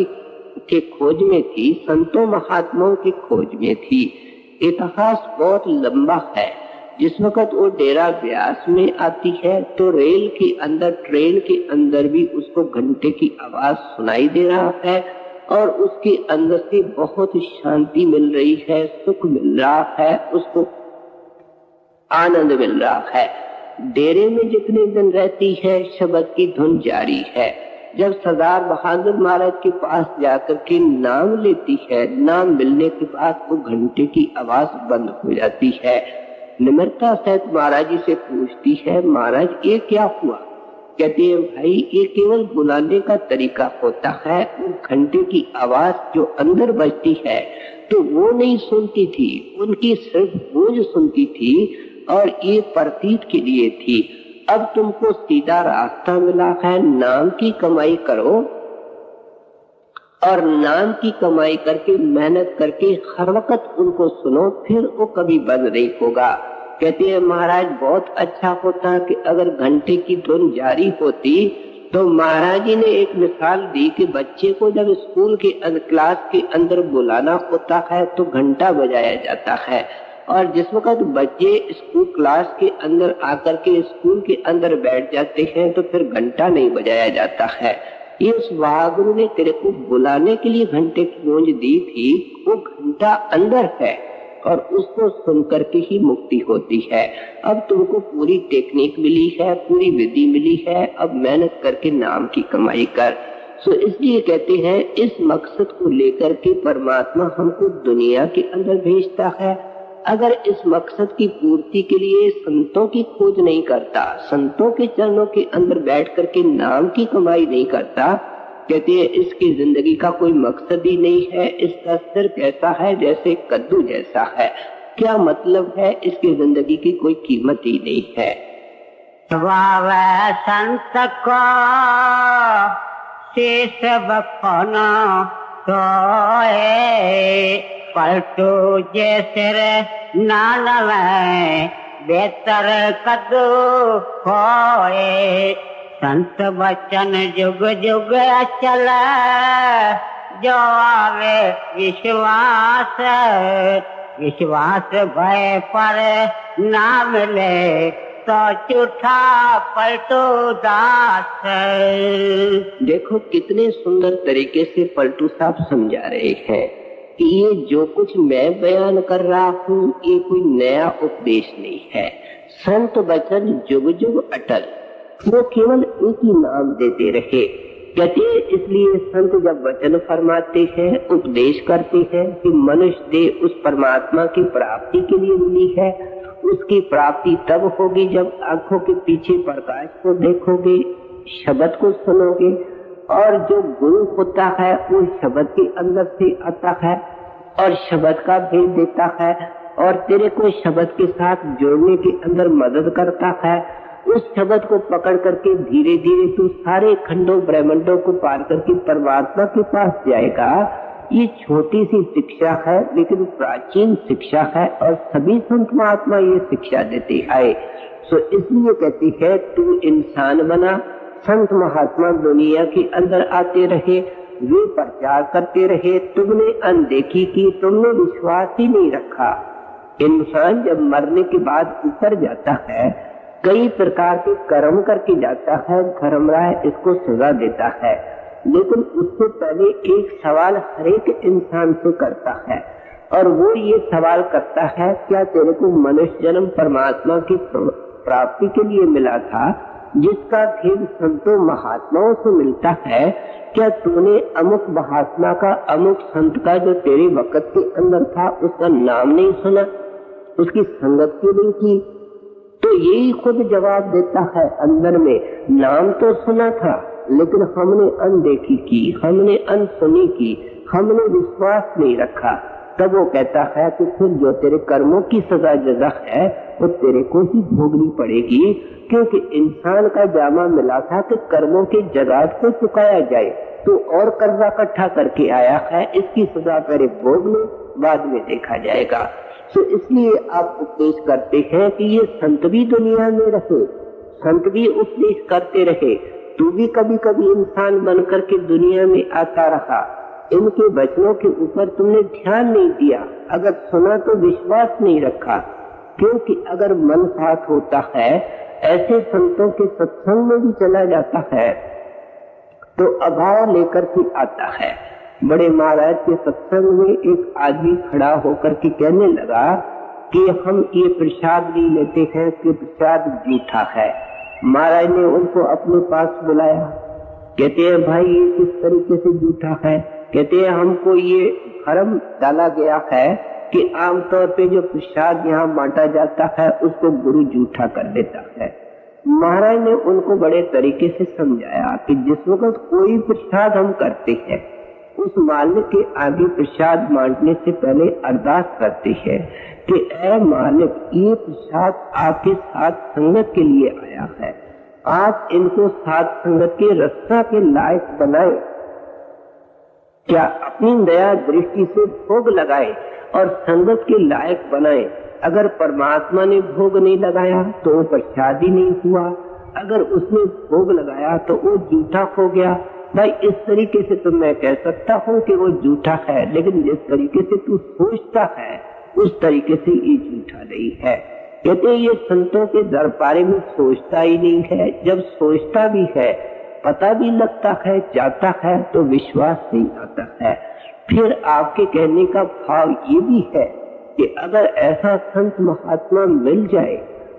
के खोज में थी, संतों महात्माओं की खोज में थी। इतिहास बहुत लंबा है। जिस वक्त वो डेरा ब्यास में आती है तो रेल के अंदर, ट्रेन के अंदर भी उसको घंटे की आवाज सुनाई दे रहा है और उसके अंदर से बहुत शांति मिल रही है, सुख मिल रहा है, उसको आनंद मिल रहा है। डेरे में जितने दिन रहती है शब्द की धुन जारी है। जब सरदार बहादुर महाराज के पास जाकर के नाम लेती है, नाम मिलने के बाद वो घंटे की आवाज बंद हो जाती है। निम्रता सहित महाराज जी से पूछती है, महाराज ये क्या हुआ? कहते हैं, भाई ये केवल बुलाने का तरीका होता है, घंटे की आवाज जो अंदर बजती है तो वो नहीं सुनती थी, उनकी सिर्फ गूंज सुनती थी और ये प्रतीत के लिए थी। अब तुमको सीधा रास्ता मिला है, नाम की कमाई करो और नाम की कमाई करके मेहनत करके हर वक्त उनको सुनो, फिर वो कभी बंद नहीं होगा। कहते हैं, महाराज बहुत अच्छा होता कि अगर घंटे की धुन जारी होती। तो महाराज जी ने एक मिसाल दी कि बच्चे को जब स्कूल के क्लास के अंदर बुलाना होता है तो घंटा बजाया जाता है, और जिस वक्त बच्चे स्कूल क्लास के अंदर आकर के स्कूल के अंदर बैठ जाते हैं तो फिर घंटा नहीं बजाया जाता है। ये उस वाहगुरु ने तेरे को बुलाने के लिए घंटे की गूंज दी थी, वो घंटा अंदर है और उसको सुन करके ही मुक्ति होती है। अब तुमको पूरी टेक्निक मिली है, पूरी विधि मिली है, अब मेहनत करके नाम की कमाई कर। सो इसलिए कहते हैं, इस मकसद को लेकर के परमात्मा हमको दुनिया के अंदर भेजता है। अगर इस मकसद की पूर्ति के लिए संतों की खोज नहीं करता, संतों के चरणों के अंदर बैठ करके नाम की कमाई नहीं करता, कहते हैं इसकी जिंदगी का कोई मकसद ही नहीं है। इसका सिर्फ ऐसा है जैसे कद्दू जैसा है। क्या मतलब है? इसकी जिंदगी की कोई कीमत ही नहीं है। स्वभाव संत को शीश बखोना सोए, पलटू जे सिर नानवे बेहतर कद्दू होए। संत बचन जुग जुग अचल, जो आवे विश्वास, विश्वास भय पर ना मिले तो झूठा पलटू दास। देखो कितने सुंदर तरीके से पलटू साहब समझा रहे हैं कि ये जो कुछ मैं बयान कर रहा हूँ ये कोई नया उपदेश नहीं है। संत वचन जुग जुग अटल, वो केवल एक ही नाम देते रहे। कहते हैं इसलिए संत जब वचन फरमाते हैं, उपदेश करते हैं कि मनुष्य देह उस परमात्मा की प्राप्ति के लिए मिली है। उसकी प्राप्ति तब होगी जब आंखों के पीछे प्रकाश को देखोगे, शब्द को सुनोगे, और जो गुरु होता है वो शब्द के अंदर से आता है और शब्द का भेद देता है और तेरे को शब्द के साथ जोड़ने के अंदर मदद करता है। उस शब्द को पकड़ करके धीरे धीरे तू सारे खंडों ब्रह्मांडों को पार करके परमात्मा के पास जाएगा। ये छोटी सी शिक्षा है लेकिन प्राचीन शिक्षा है और सभी संत महात्मा ये शिक्षा देते आए। सो इसलिए कहती है तू इंसान बना। संत महात्मा दुनिया के अंदर आते रहे, वे प्रचार करते रहे, तुमने अनदेखी की, तुमने विश्वास ही नहीं रखा। इंसान जब मरने के बाद ऊपर जाता है कई प्रकार के कर्म करके जाता है, धर्मराय इसको सजा देता है, लेकिन उससे पहले एक सवाल हर एक इंसान से करता है और वो ये सवाल करता है, क्या तेरे को मनुष्य जन्म परमात्मा की प्राप्ति के लिए मिला था जिसका भेद संतों महात्माओं से मिलता है? क्या तूने अमुक महात्मा का, अमुक संत का जो तेरे वक्त के अंदर था उसका नाम नहीं सुना, उसकी संगत क्यों नहीं की? तो यही खुद जवाब देता है अंदर में, नाम तो सुना था लेकिन हमने अनदेखी की, हमने अनसुनी की, हमने विश्वास नहीं रखा। तब वो कहता है कि फिर जो तेरे कर्मों की सजा जजा है वो तेरे को ही भोगनी पड़ेगी, क्योंकि इंसान का जामा मिला था कि कर्मों के जगात को चुकाया जाए, तो और कर्जा इकट्ठा करके आया है, इसकी सजा तेरे भोग ले। बाद में देखा जाएगा। तो इसलिए आप उपदेश करते हैं कि ये संत भी दुनिया में रहे, संत भी उपदेश करते रहे। तू भी कभी कभी इंसान बनकर के दुनिया में आता रहा, इनके वचनों के ऊपर तुमने ध्यान नहीं दिया, अगर सुना तो विश्वास नहीं रखा। क्योंकि अगर मन साथ होता है, ऐसे संतों के सत्संग में भी चला जाता है तो अभाव लेकर के आता है। बड़े महाराज के सत्संग में एक आदमी खड़ा होकर के कहने लगा कि हम ये प्रसाद नहीं लेते हैं कि प्रसाद झूठा है। महाराज ने उनको अपने पास बुलाया, कहते हैं भाई ये किस तरीके से झूठा है? कहते हैं हमको ये भ्रम डाला गया है कि आमतौर पे जो प्रसाद यहाँ बांटा जाता है उसको गुरु झूठा कर देता है। महाराज ने उनको बड़े तरीके से समझाया कि जिस वक्त कोई प्रसाद हम करते हैं उस मालिक के आगे प्रसाद बांटने से पहले अरदास करते हैं कि ऐ मालिक, ये प्रसाद आपके साथ संगत के लिए आया है, आप इनको साथ संगत के रस्ता के लायक बनाए, क्या अपनी दया दृष्टि से भोग लगाए और संगत के लायक बनाए। अगर परमात्मा ने भोग नहीं लगाया तो वो प्रसाद ही नहीं हुआ, अगर उसने भोग लगाया तो वो झूठा हो गया। भाई इस तरीके से तो मैं कह सकता हूँ कि वो झूठा है, लेकिन जिस तरीके से तू सोचता है उस तरीके से ये झूठा नहीं है। कहते ये संतों के दरबारे में सोचता ही नहीं है, जब सोचता भी है, पता भी लगता है, जाता है तो विश्वास नहीं आता है। फिर आपके कहने का भाव ये भी है कि अगर ऐसा संत महात्मा मिल जाए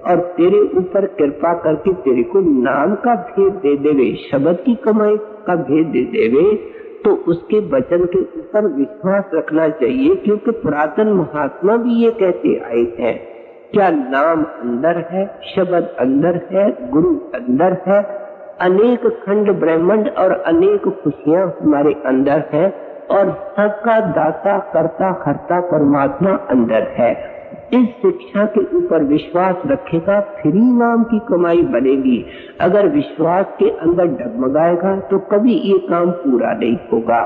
और तेरे ऊपर कृपा करके तेरे को नाम का भेद दे देवे, शब्द की कमाई का भेद दे देवे, तो उसके वचन के ऊपर विश्वास रखना चाहिए। क्योंकि पुरातन महात्मा भी ये कहते आए हैं, क्या नाम अंदर है, शब्द अंदर है, गुरु अंदर है, अनेक खंड ब्रह्मांड और अनेक खुशियां हमारे अंदर है और सबका दाता करता हरता परमात्मा अंदर है। इस शिक्षा के ऊपर विश्वास रखेगा फिर ही नाम की कमाई बनेगी। अगर विश्वास के अंदर डगमगाएगा तो कभी ये काम पूरा नहीं होगा।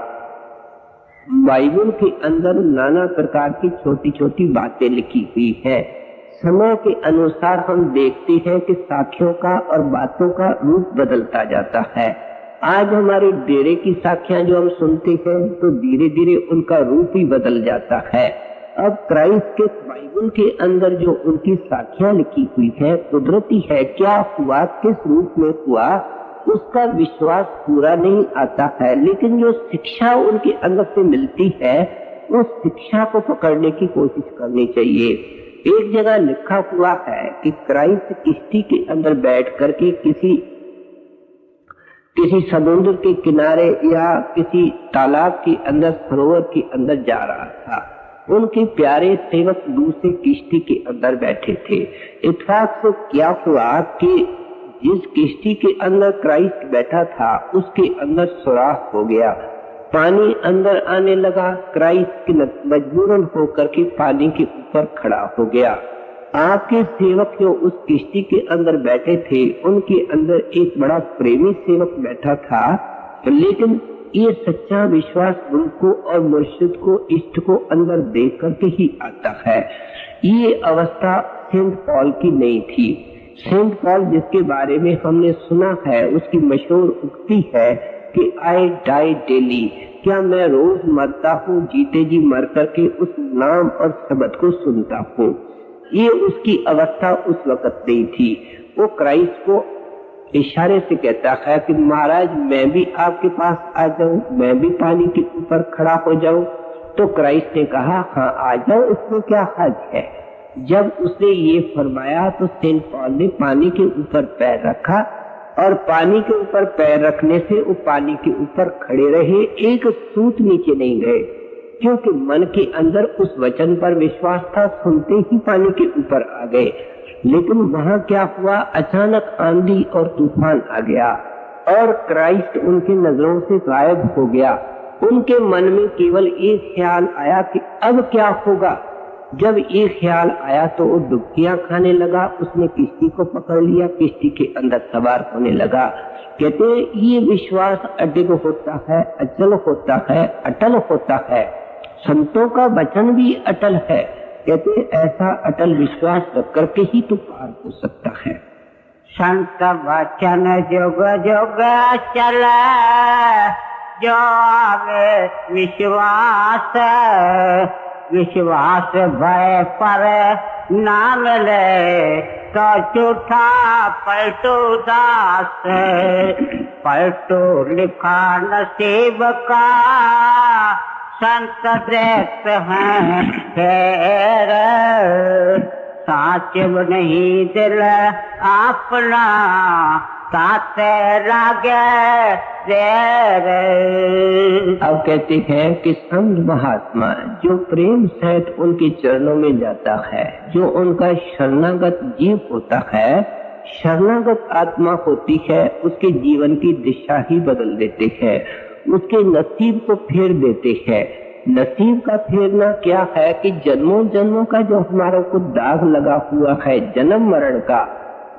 बाइबल के अंदर नाना प्रकार की छोटी छोटी बातें लिखी हुई है। समय के अनुसार हम देखते हैं कि साखियों का और बातों का रूप बदलता जाता है। आज हमारे डेरे की साखियां जो हम सुनते हैं तो धीरे धीरे उनका रूप ही बदल जाता है। अब क्राइस्ट के बाइबल के अंदर जो उनकी साखियां लिखी हुई है कुदरती है, क्या हुआ, किस रूप में हुआ, उसका विश्वास पूरा नहीं आता है। लेकिन जो शिक्षा उनके अंदर से मिलती है उस शिक्षा को पकड़ने की कोशिश करनी चाहिए। एक जगह लिखा हुआ है कि क्राइस्ट किश्ती के अंदर बैठ करके किसी समुद्र के किनारे या किसी तालाब के अंदर, सरोवर के अंदर जा रहा था। उनके प्यारे सेवक दूसरे किश्ती के अंदर बैठे थे। इत्तेफाक से क्या हुआ कि जिस किश्ती के अंदर क्राइस्ट बैठा था उसके अंदर सुराख हो गया, पानी अंदर आने लगा। क्राइस्ट मजबूरन होकर के पानी के ऊपर खड़ा हो गया। आपके सेवक जो उस किश्ती के अंदर बैठे थे उनके अंदर एक बड़ा प्रेमी सेवक बैठा था, लेकिन ये सच्चा विश्वास गुरु को और मुर्शिद को, इष्ट को अंदर देख करके ही आता है। ये अवस्था सेंट पॉल की नहीं थी। सेंट पॉल जिसके बारे में हमने सुना है उसकी मशहूर उक्ति है कि आई डाई डेली, क्या मैं रोज मरता हूँ, जीते जी मर करके उस नाम और शब्द को सुनता हूँ। ये उसकी अवस्था उस वक्त नहीं थी। वो क्राइस्ट को इशारे से कहता है कि महाराज मैं भी आपके पास आ जाऊं, मैं भी पानी के ऊपर खड़ा हो जाऊं। तो क्राइस्ट ने कहा हाँ आ जाओ, इसमें क्या हर्ज है। जब उसने ये फरमाया तो सेंट पॉल ने पानी के ऊपर पैर रखा और पानी के ऊपर पैर रखने से वो पानी के ऊपर खड़े रहे, एक सूत नीचे नहीं गए, क्योंकि मन के अंदर उस वचन पर विश्वास था। सुनते ही पानी के ऊपर आ गए। लेकिन वहां क्या हुआ, अचानक आंधी और तूफान आ गया और क्राइस्ट उनकी नजरों से गायब हो गया। उनके मन में केवल एक ख्याल आया कि अब क्या होगा। जब ये ख्याल आया तो वो डुबकियां खाने लगा। उसने किश्ती को पकड़ लिया, किश्ती के अंदर सवार होने लगा। कहते हैं ये विश्वास अडिग होता है, अचल होता है, अटल होता है। संतों का वचन भी अटल है। कहते ऐसा अटल विश्वास रख करके ही तो पार हो सकता है। संत वचन जुग जुग चल, जो आवे विश्वास, विश्वास भय पर ना मिले तो झूठा पलटू दास। पलटू लिखा नसीब का, संत देखते हैं फेर। साचिब नहीं दिल अपना, ताते लागे देर। अब कहते हैं कि संत महात्मा जो प्रेम सहित उनके चरणों में जाता है, जो उनका शरणागत जीव होता है, शरणागत आत्मा होती है, उसके जीवन की दिशा ही बदल देते हैं, उसके नसीब को फेर देते हैं। नसीब का फेरना क्या है कि जन्मों जन्मों का जो हमारे को दाग लगा हुआ है जन्म मरण का,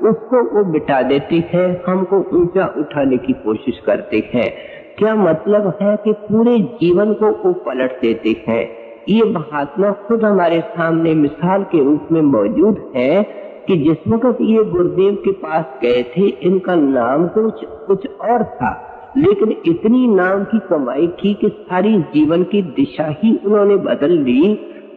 उसको वो मिटा देते हैं, हमको ऊंचा उठाने की कोशिश करते हैं। क्या मतलब है कि पूरे जीवन को वो पलट देते हैं। ये महात्मा खुद हमारे सामने मिसाल के रूप में मौजूद है कि जिस वक्त ये गुरुदेव के पास गए थे, इनका नाम कुछ और था, लेकिन इतनी नाम की कमाई की कि सारी जीवन की दिशा ही उन्होंने बदल ली।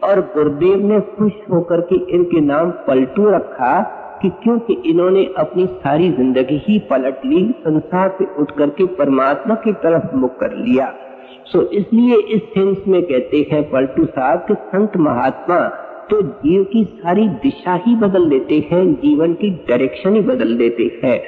और गुरुदेव ने खुश होकर के इनके नाम पलटू रखा कि क्योंकि इन्होंने अपनी सारी जिंदगी ही पलट ली, संसार से उठ करके परमात्मा की तरफ मुख कर लिया। सो इसलिए इस सेंस में कहते हैं पलटू साहब कि संत महात्मा तो जीव की सारी दिशा ही बदल देते हैं, जीवन की डायरेक्शन ही बदल देते हैं।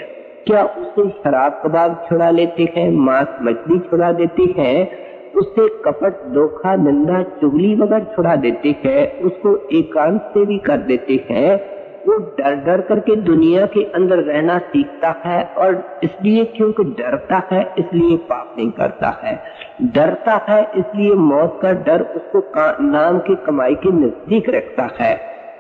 क्या उससे शराब कबाब छुड़ा लेते हैं, मांस मछली छुड़ा देते हैं, उससे कपट धोखा निंदा चुगली वगैरह छुड़ा देते हैं, उसको एकांत से भी कर देते हैं। वो डर डर करके दुनिया के अंदर रहना सीखता है, और इसलिए क्योंकि डरता है इसलिए पाप नहीं करता है, डरता है इसलिए मौत का डर उसको नाम की कमाई के नजदीक रखता है,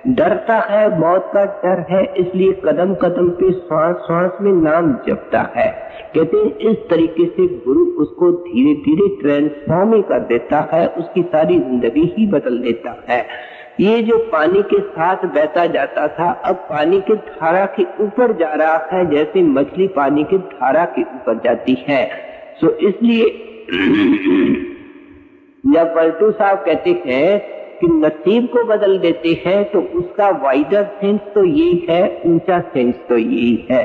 डरता है मौत का डर है इसलिए कदम कदम पे श्वास श्वास में नाम जपता है। कहते हैं इस तरीके से गुरु उसको धीरे धीरे ट्रांसफॉर्म कर देता है, उसकी सारी जिंदगी ही बदल देता है। ये जो पानी के साथ बहता जाता था, अब पानी के धारा के ऊपर जा रहा है, जैसे मछली पानी के धारा के ऊपर जाती है। सो इसलिए जब पलटू साहब कहते हैं कि नसीब को बदल देते हैं, तो उसका वाइडर सेंस तो यही है, ऊंचा सेंस तो यही है।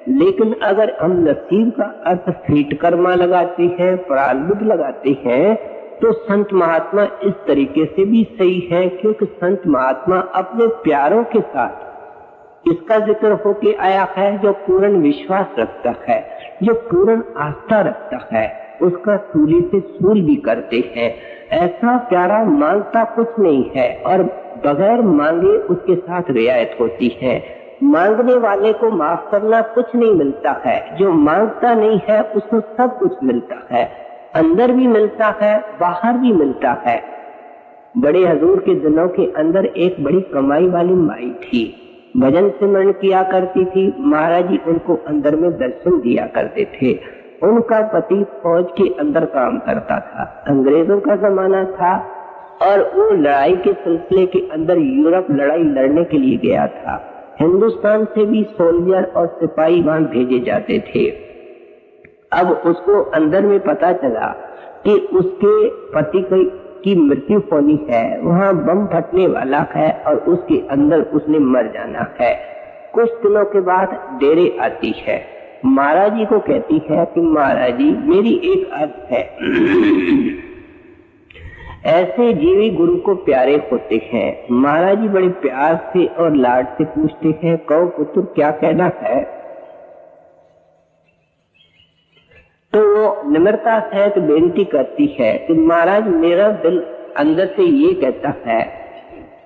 लेकिन अगर हम नसीब का अर्थ फीट कर्मा लगाते हैं, प्रारब्ध लगाते हैं, तो संत महात्मा इस तरीके से भी सही है, क्योंकि संत महात्मा अपने प्यारों के साथ इसका जिक्र होके आया है, जो पूर्ण विश्वास रखता है, जो पूर्ण आस्था रखता है, उसका सूली से सूल भी करते हैं। ऐसा प्यारा मांगता कुछ नहीं है, और बगैर मांगे उसके साथ रियायत होती है। मांगने वाले को माफ करना कुछ नहीं मिलता है, जो मांगता नहीं है उसको सब कुछ मिलता है, अंदर भी मिलता है, बाहर भी मिलता है। बड़े हजूर के दिनों के अंदर एक बड़ी कमाई वाली माई थी, भजन सिमरन किया करती थी। महाराज जी उनको अंदर में दर्शन दिया करते थे। उनका पति फौज के अंदर काम करता था, अंग्रेजों का जमाना था, और वो लड़ाई के सिलसिले के अंदर यूरोप लड़ाई लड़ने के लिए गया था। हिंदुस्तान से भी सोल्जर और सिपाही वहां भेजे जाते थे। अब उसको अंदर में पता चला कि उसके पति की मृत्यु होनी है, वहां बम फटने वाला है, और उसके अंदर उसने मर जाना है। कुछ दिनों के बाद डेरे आती है, महाराज जी को कहती है कि महाराज जी मेरी एक अर्ज है। ऐसे जीवी गुरु को प्यारे होते हैं। महाराज जी बड़े प्यार से और लाड से पूछते हैं, कहो पुत्र क्या कहना है। तो वो निम्रता सहित बेनती करती है कि महाराज मेरा दिल अंदर से ये कहता है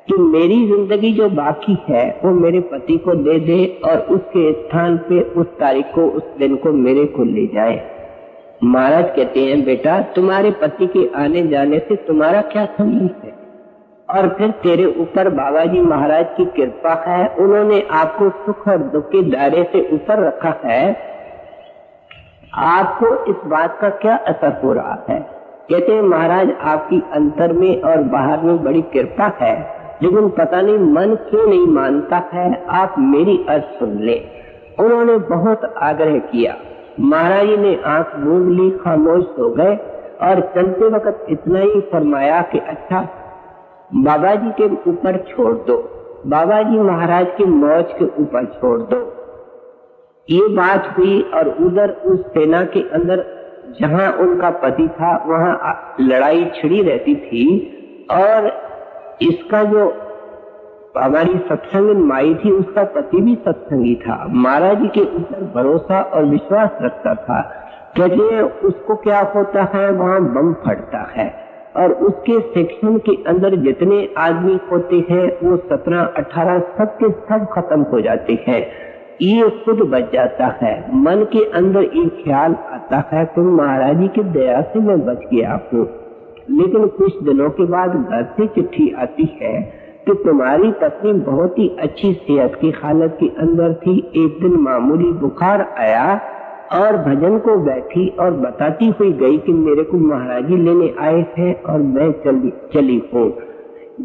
कि मेरी जिंदगी जो बाकी है वो मेरे पति को दे दे, और उसके स्थान पे उस तारीख को, उस दिन को मेरे को ले जाए। महाराज कहते हैं बेटा तुम्हारे पति के आने जाने से तुम्हारा क्या संबंध है, और फिर तेरे ऊपर बाबा जी महाराज की कृपा है, उन्होंने आपको सुख और दुख के दायरे से ऊपर रखा है। आपको इस बात का क्या असर हो रहा है? कहते हैं महाराज आपकी अंतर में और बाहर में बड़ी कृपा है, लेकिन पता नहीं मन क्यों नहीं मानता है, आप मेरी अर्ज सुन ले। उन्होंने बहुत आग्रह किया। महाराज जी ने आंख मूंद ली, खामोश हो गए और चलते वक्त इतना ही फरमाया कि अच्छा बाबा जी के ऊपर छोड़ दो, बाबा जी महाराज की मौज के ऊपर छोड़ दो। ये बात हुई और उधर उस सेना के अंदर जहां उनका पति था वहां लड़ाई छिड़ी रहती थी और इसका जो हमारी सत्संग माई थी उसका पति भी सत्संगी था, महाराज जी के ऊपर भरोसा और विश्वास रखता था। कहते हैं उसको क्या होता है, वहां बम फटता है और उसके सेक्शन के अंदर जितने आदमी होते हैं वो 17-18 सब के सब खत्म हो जाते हैं। ये खुद बच जाता है। मन के अंदर एक ख्याल आता है कि महाराज जी की दया से मैं बच गया हूँ। लेकिन कुछ दिनों के बाद घर से चिट्ठी आती है कि तुम्हारी पत्नी बहुत ही अच्छी सेहत की हालत के अंदर थी, एक दिन मामूली बुखार आया और भजन को बैठी और बताती हुई गई कि मेरे को महाराज जी लेने आए हैं और मैं चली हूँ।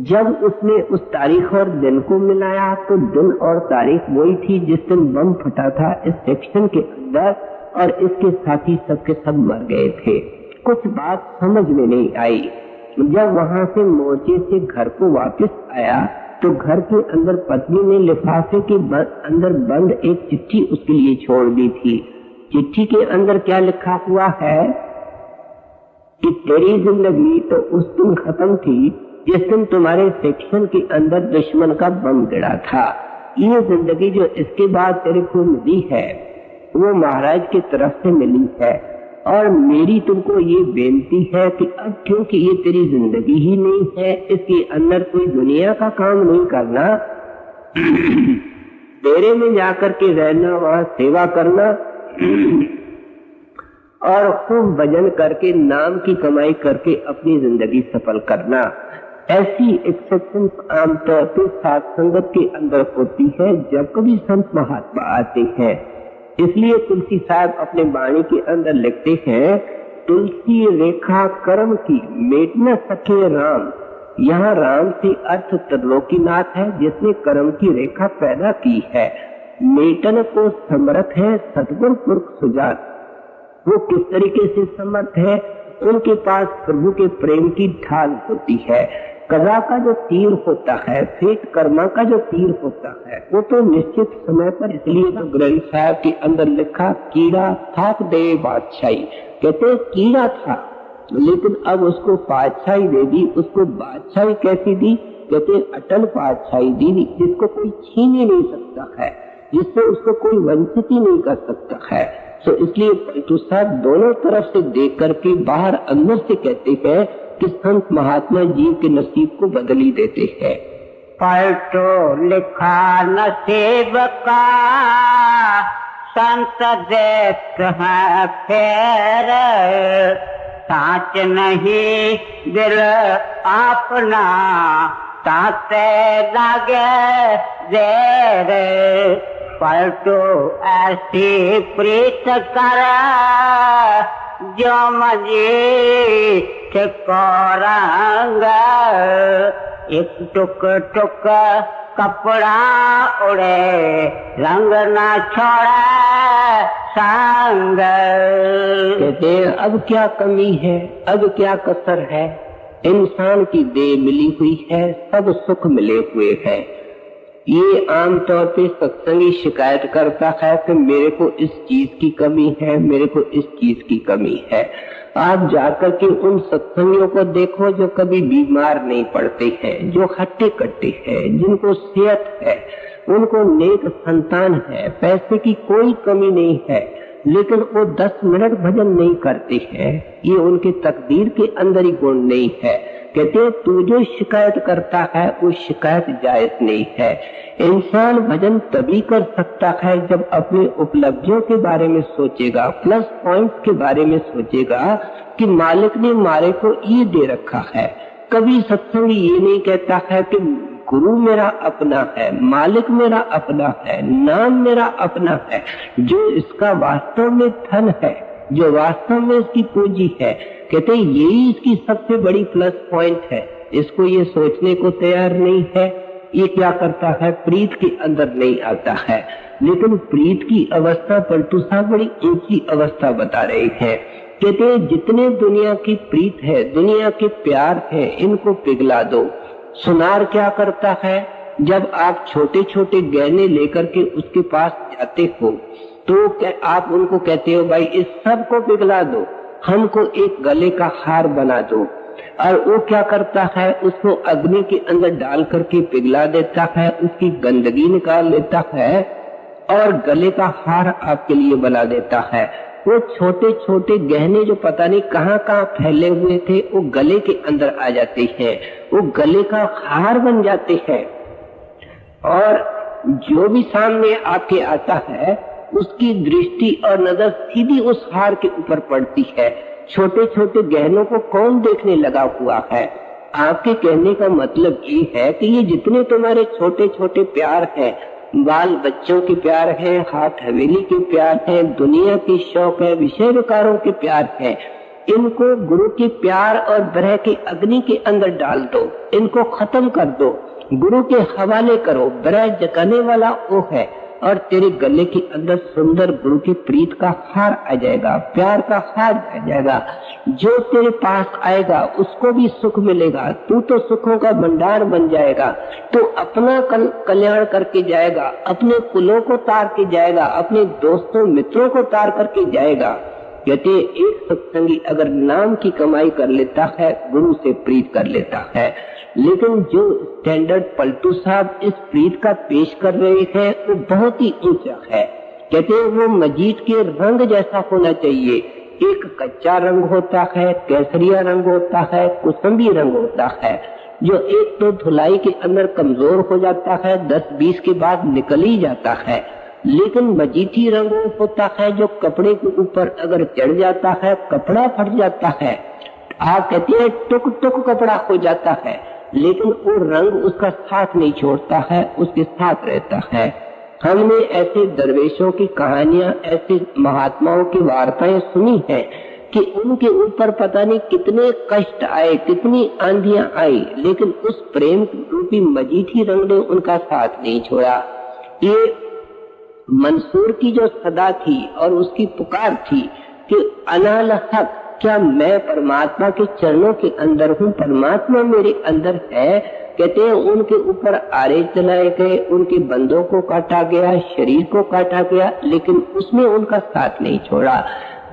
जब उसने उस तारीख और दिन को मिलाया तो दिन और तारीख वही थी जिस दिन बम फटा था इस सेक्शन के अंदर और इसके साथी सबके सब मर गए थे। कुछ बात समझ में नहीं आई। जब वहां से मोर्चे से घर को वापस आया तो घर के अंदर पत्नी ने लिफाफे के अंदर बंद एक चिट्ठी उसके लिए छोड़ दी थी। चिट्ठी के अंदर क्या लिखा हुआ है कि तेरी जिंदगी तो उस दिन खत्म थी जिस दिन तुम्हारे सेक्शन के अंदर दुश्मन का बम गिरा था। ये जिंदगी जो इसके बाद तेरे को मिली है वो महाराज की तरफ से मिली है और मेरी तुमको ये बेनती है कि अब क्योंकि ये तेरी जिंदगी ही नहीं है, इसके अंदर कोई दुनिया का काम नहीं करना, डेरे में जाकर के रहना, वहां सेवा करना और खूब भजन करके नाम की कमाई करके अपनी जिंदगी सफल करना। ऐसी एक्सेप्शन आमतौर पर साथ संगत के अंदर होती है जब कभी संत महात्मा आते हैं। इसलिए तुलसी साहब अपने वाणी के अंदर लिखते हैं, तुलसी रेखा कर्म की मेट न सके राम। यहाँ राम से अर्थ त्रिलोकीनाथ है जिसने कर्म की रेखा पैदा की है। मेटन को समर्थ है सतगुरु पुरख सुजात। वो किस तरीके से समर्थ है, उनके पास प्रभु के प्रेम की ढाल होती है। कजा का जो तीर होता है, फेट कर्मा का जो तीर होता है, वो तो निश्चित समय पर, इसलिए तो ग्रंथ साहब के अंदर लिखा कीड़ा थाक दे बादशाही। कहते कीड़ा था लेकिन अब उसको बादशाही दे दी। उसको बादशाही कैसी दी? कहते अटल बादशाही दी जिसको कोई छीन ही नहीं सकता है, जिससे उसको कोई वंचित ही नहीं कर सकता है। तो इसलिए पलटू साहब दोनों तरफ से देख करके बाहर अंदर से कहते हैं कि संत महात्मा जीव के नसीब को बदल ही देते हैं। पलटो लिखा नसीब का संत देख है फेर, साच नहीं दिल अपना ताते लागे देर। पलटो ऐसी प्रीत कर जो मजी रंग, एक टुक टुक कपड़ा उड़े रंग ना छोड़े संग। कहते अब क्या कमी है, अब क्या कसर है, इंसान की देह मिली हुई है, सब सुख मिले हुए हैं। ये आमतौर पे सत्संगी शिकायत करता है कि मेरे को इस चीज की कमी है, मेरे को इस चीज की कमी है। आप जाकर के उन सत्संगियों को देखो जो कभी बीमार नहीं पड़ते हैं, जो हट्टे कट्टे हैं, जिनको सेहत है, उनको नेक संतान है, पैसे की कोई कमी नहीं है, लेकिन वो 10 मिनट भजन नहीं करते हैं। ये उनके तकदीर के अंदर ही गुण नहीं है। कहते हैं तू जो शिकायत करता है वो शिकायत जायज नहीं है। इंसान भजन तभी कर सकता है जब अपनी उपलब्धियों के बारे में सोचेगा, प्लस पॉइंट्स के बारे में सोचेगा कि मालिक ने मारे को ये दे रखा है। कभी सत्संग ये नहीं कहता है कि गुरु मेरा अपना है, मालिक मेरा अपना है, नाम मेरा अपना है। जो इसका वास्तव में धन है जो वास्तव में इसकी पूंजी है। कहते हैं यही इसकी सबसे बड़ी प्लस पॉइंट है। इसको ये सोचने को तैयार नहीं है। ये क्या करता है, प्रीत के अंदर नहीं आता है। लेकिन प्रीत की अवस्था पलटू साहब बड़ी ऊंची अवस्था बता रहे हैं। कहते हैं जितने दुनिया की प्रीत है, दुनिया के प्यार है, इनको पिघला दो। सुनार क्या करता है, जब आप छोटे छोटे गहने लेकर के उसके पास जाते हो तो आप उनको कहते हो भाई इस सब को पिघला दो, हमको एक गले का हार बना दो। और वो क्या करता है, उसको अग्नि के अंदर डाल करके पिघला देता है, उसकी गंदगी निकाल लेता है और गले का हार आपके लिए बना देता है। वो छोटे छोटे गहने जो पता नहीं कहाँ कहाँ फैले हुए थे, वो गले के अंदर आ जाते हैं, वो गले का हार बन जाते हैं। और जो भी सामने आपके आता है उसकी दृष्टि और नजर सीधी उस हार के ऊपर पड़ती है। छोटे छोटे गहनों को कौन देखने लगा हुआ है। आपके कहने का मतलब ये है कि ये जितने तुम्हारे छोटे छोटे प्यार हैं, बाल बच्चों के प्यार है, हाथ हवेली के प्यार है, दुनिया के शौक है, विषय विकारों के प्यार है, इनको गुरु के प्यार और ब्रह के अग्नि के अंदर डाल दो, इनको खत्म कर दो, गुरु के हवाले करो। ब्रह जगाने वाला वो है और तेरे गले के अंदर सुंदर गुरु की प्रीत का हार आ जाएगा, प्यार का हार आ जाएगा। जो तेरे पास आएगा उसको भी सुख मिलेगा, तू तो सुखों का भंडार बन जाएगा। तो अपना कल्याण करके जाएगा, अपने कुलों को तार के जाएगा, अपने दोस्तों मित्रों को तार करके जाएगा। कहते एक सत्संगी अगर नाम की कमाई कर लेता है, गुरु से प्रीत कर लेता है। लेकिन जो स्टैंडर्ड पलटू साहब इस प्रीत का पेश कर रहे हैं वो बहुत ही ऊंचा है। कहते हैं वो मजीद के रंग जैसा होना चाहिए। एक कच्चा रंग होता है, केसरिया रंग होता है, कुसुम्बी रंग होता है, जो एक तो धुलाई के अंदर कमजोर हो जाता है, 10-20 के बाद निकल ही जाता है। लेकिन मजीठी रंग होता है जो कपड़े के ऊपर अगर चढ़ जाता है कपड़ा फट जाता है। आप कहते हैं टुक टुक कपड़ा हो जाता है, लेकिन वो रंग उसका साथ नहीं छोड़ता है, उसके साथ रहता है। हमने ऐसे दरवेशों की कहानियां, ऐसे महात्माओं की वार्ताएं सुनी है कि उनके ऊपर पता नहीं कितने कष्ट आए, कितनी आंधियां आई, लेकिन उस प्रेम रूपी मजीठी रंग ने उनका साथ नहीं छोड़ा। ये मंसूर की जो सदा थी और उसकी पुकार थी कि अनाल हक, क्या मैं परमात्मा के चरणों के अंदर हूँ, परमात्मा मेरे अंदर है। कहते हैं उनके ऊपर आरे चलाए गए, उनके बंदों को काटा गया, शरीर को काटा गया, लेकिन उसमें उनका साथ नहीं छोड़ा।